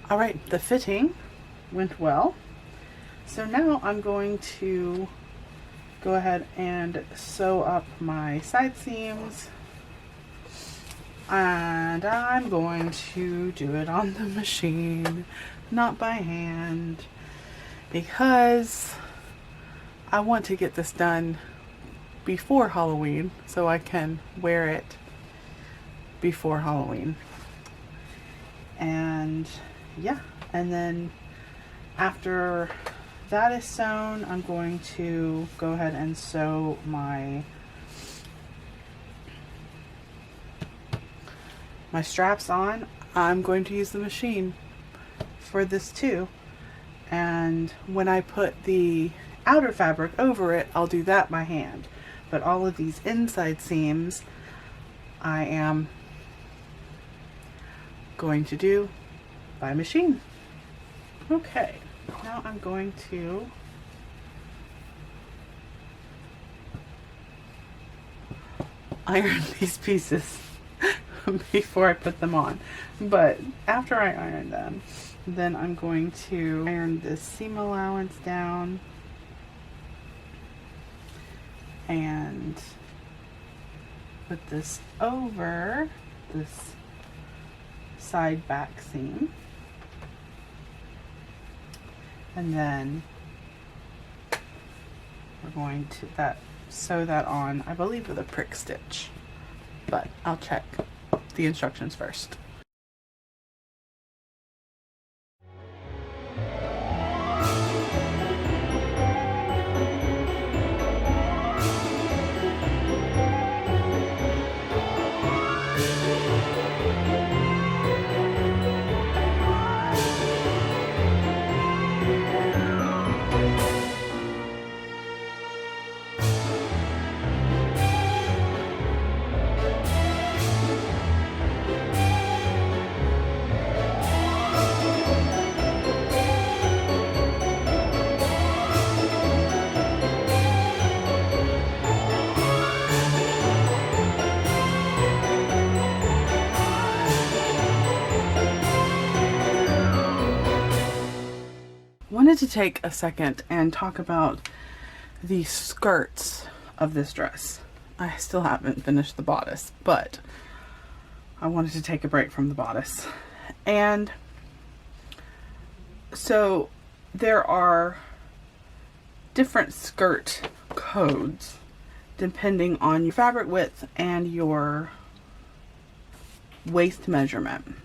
[SPEAKER 1] All right, the fitting went well. So now I'm going to go ahead and sew up my side seams, and I'm going to do it on the machine, not by hand, because I want to get this done before Halloween so I can wear it before Halloween. And yeah, and then after that is sewn, I'm going to go ahead and sew my straps on. I'm going to use the machine for this too, and when I put the outer fabric over it, I'll do that by hand. But all of these inside seams I am going to do by machine. Okay, now I'm going to iron these pieces before I put them on. But after I iron them, then I'm going to iron this seam allowance down and put this over this side back seam. And then we're going to sew that on, I believe, with a prick stitch, but I'll check the instructions first. wanted to take a second and talk about the skirts of this dress. I still haven't finished the bodice, but I wanted to take a break from the bodice. And so there are different skirt codes depending on your fabric width and your waist measurement.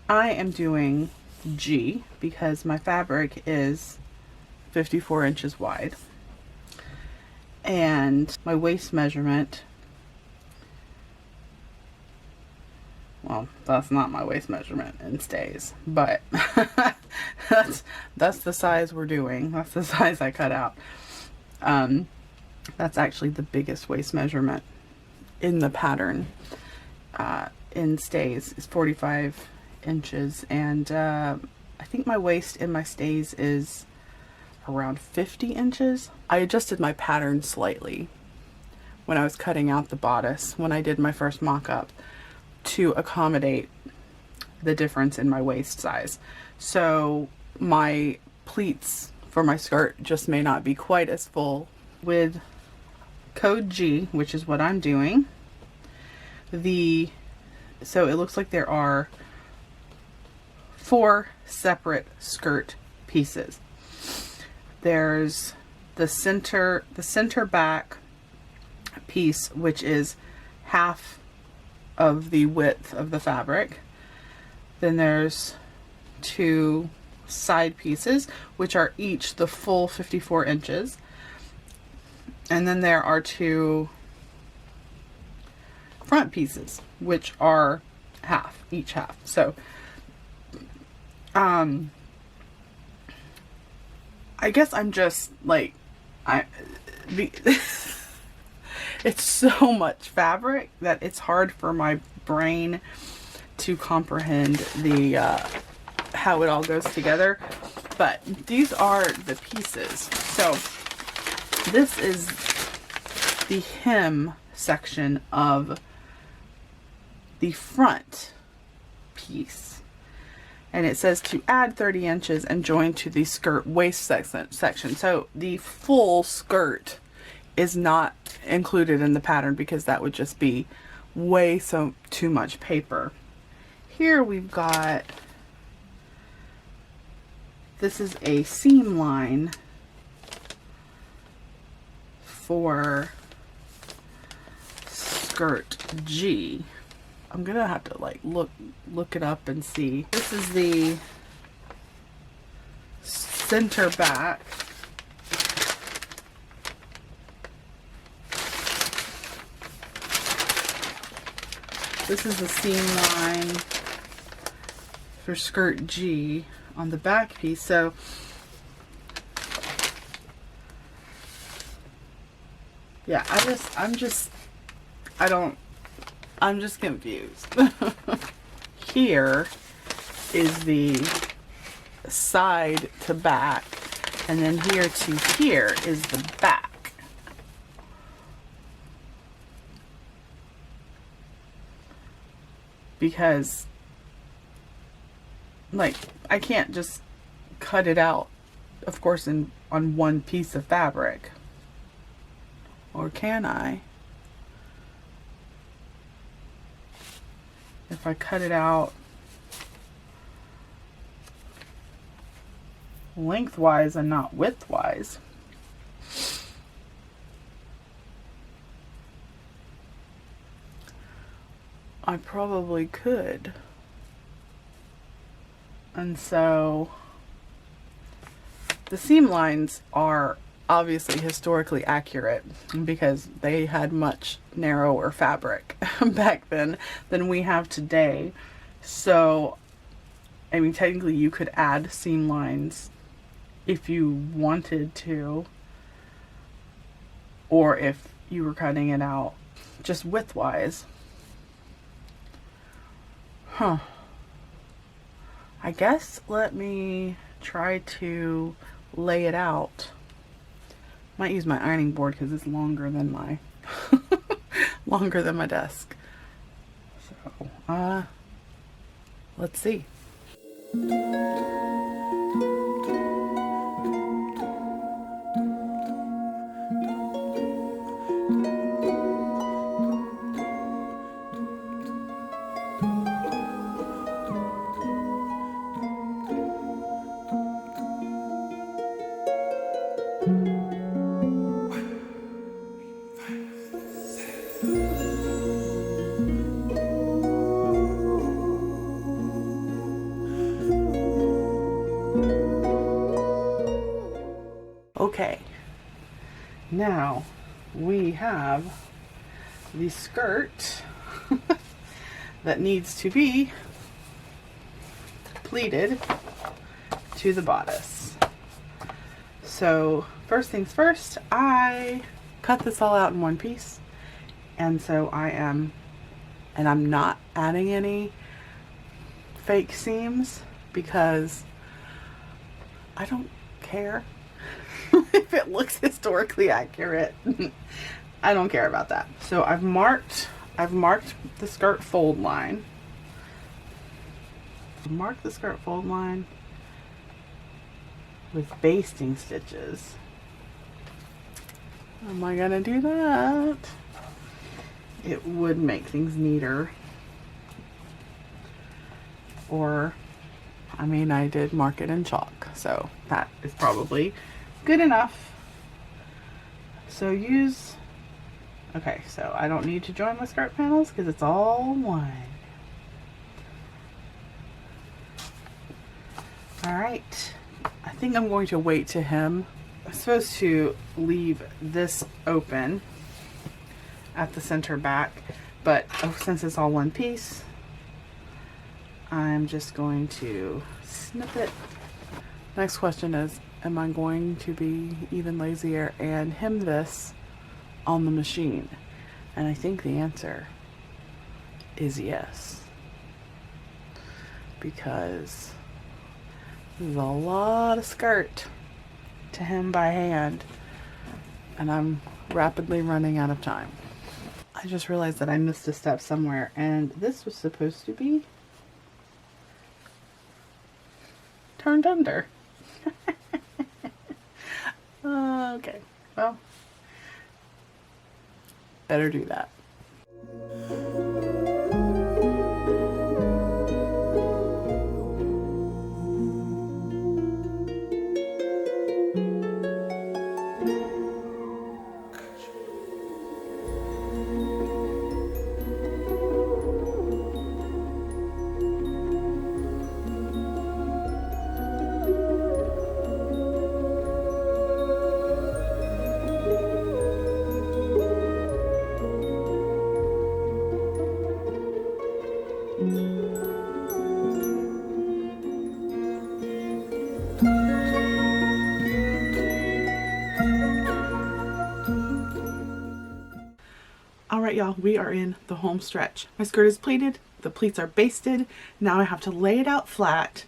[SPEAKER 1] I am doing G because my fabric is 54 inches wide and my waist measurement, well, that's not my waist measurement in stays, but that's the size we're doing. That's the size I cut out. That's actually the biggest waist measurement in the pattern. In stays is 45 inches, and I think my waist in my stays is around 50 inches. I adjusted my pattern slightly when I was cutting out the bodice when I did my first mock-up to accommodate the difference in my waist size. So my pleats for my skirt just may not be quite as full. With code G, which is what I'm doing, so it looks like there are 4 separate skirt pieces. There's the center back piece, which is half of the width of the fabric. Then there's 2 side pieces, which are each the full 54 inches. And then there are 2 front pieces, which are each half. So, I guess I'm just like, it's so much fabric that it's hard for my brain to comprehend the how it all goes together. But these are the pieces. So this is the hem section of the front piece. And it says to add 30 inches and join to the skirt waist section. So the full skirt is not included in the pattern because that would just be way too much paper. Here we've got, this is a seam line for skirt G. I'm gonna have to like look it up and see. This is the center back. This is the seam line for skirt G on the back piece. So yeah, I'm just confused. Here is the side to back, and then here to here is the back. Because, like, I can't just cut it out, of course, on one piece of fabric. Or can I? If I cut it out lengthwise and not widthwise. I probably could. And so the seam lines are obviously historically accurate because they had much narrower fabric back then than we have today. So, I mean, technically you could add seam lines if you wanted to, or if you were cutting it out just widthwise. Huh. I guess let me try to lay it out. Might use my ironing board because it's longer than my longer than my desk. So, let's see. Okay, now we have the skirt that needs to be pleated to the bodice. So first things first, I cut this all out in one piece, and so I'm not adding any fake seams because I don't care if it looks historically accurate. I don't care about that. So I've marked the skirt fold line. Mark the skirt fold line with basting stitches. How am I gonna do that? It would make things neater. Or, I mean, I did mark it in chalk, so that is probably good enough. So okay, so I don't need to join my skirt panels because it's all one. Alright, I think I'm going to wait to hem. I'm supposed to leave this open at the center back, but since it's all one piece, I'm just going to snip it. Next question is, am I going to be even lazier and hem this on the machine? And I think the answer is yes, because there's a lot of skirt to hem by hand and I'm rapidly running out of time. I just realized that I missed a step somewhere, and this was supposed to be turned under. Okay, well, better do that. Alright y'all, we are in the home stretch. My skirt is pleated, the pleats are basted. Now I have to lay it out flat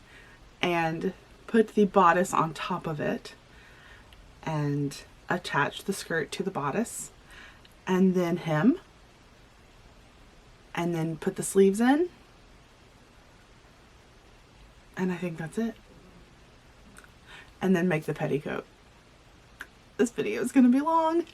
[SPEAKER 1] and put the bodice on top of it and attach the skirt to the bodice and then hem and then put the sleeves in, and I think that's it. And then make the petticoat. This video is gonna be long.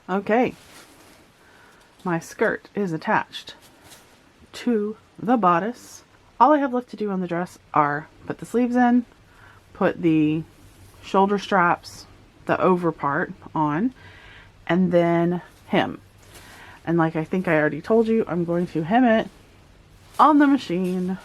[SPEAKER 1] Okay, my skirt is attached to the bodice. All I have left to do on the dress are put the sleeves in, put the shoulder straps, the over part on, and then hem. And like I think I already told you, I'm going to hem it on the machine.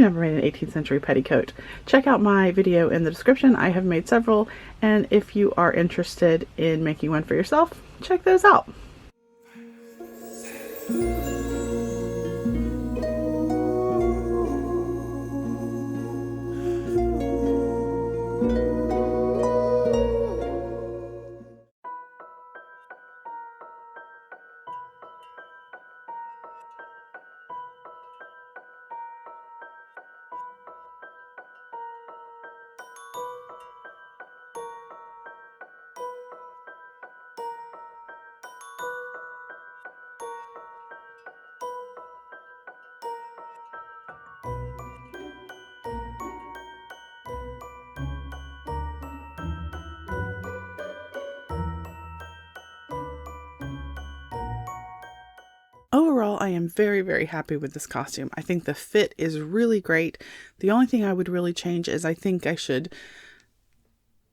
[SPEAKER 1] you've never made an 18th century petticoat, check out my video in the description. I have made several, and if you are interested in making one for yourself, check those out. Overall, I am very, very happy with this costume. I think the fit is really great. The only thing I would really change is I think I should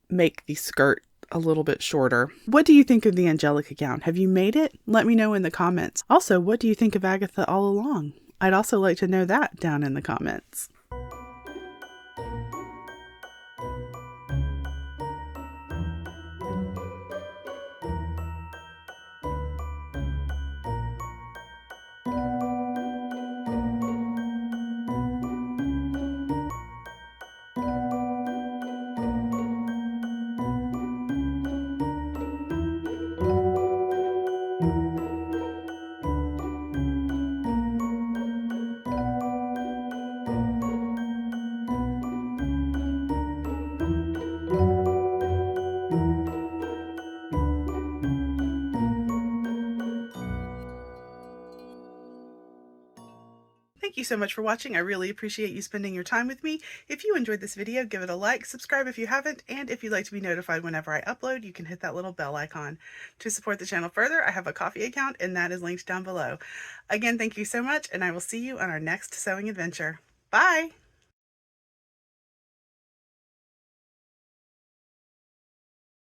[SPEAKER 1] make the skirt a little bit shorter. What do you think of the Angelica gown? Have you made it? Let me know in the comments. Also, what do you think of Agatha all along? I'd also like to know that down in the comments. Thank you so much for watching. I really appreciate you spending your time with me. If you enjoyed this video, give it a like, subscribe if you haven't, and if you'd like to be notified whenever I upload, you can hit that little bell icon. To support the channel further, I have a Ko-fi account, and that is linked down below. Again, thank you so much, and I will see you on our next sewing adventure. Bye!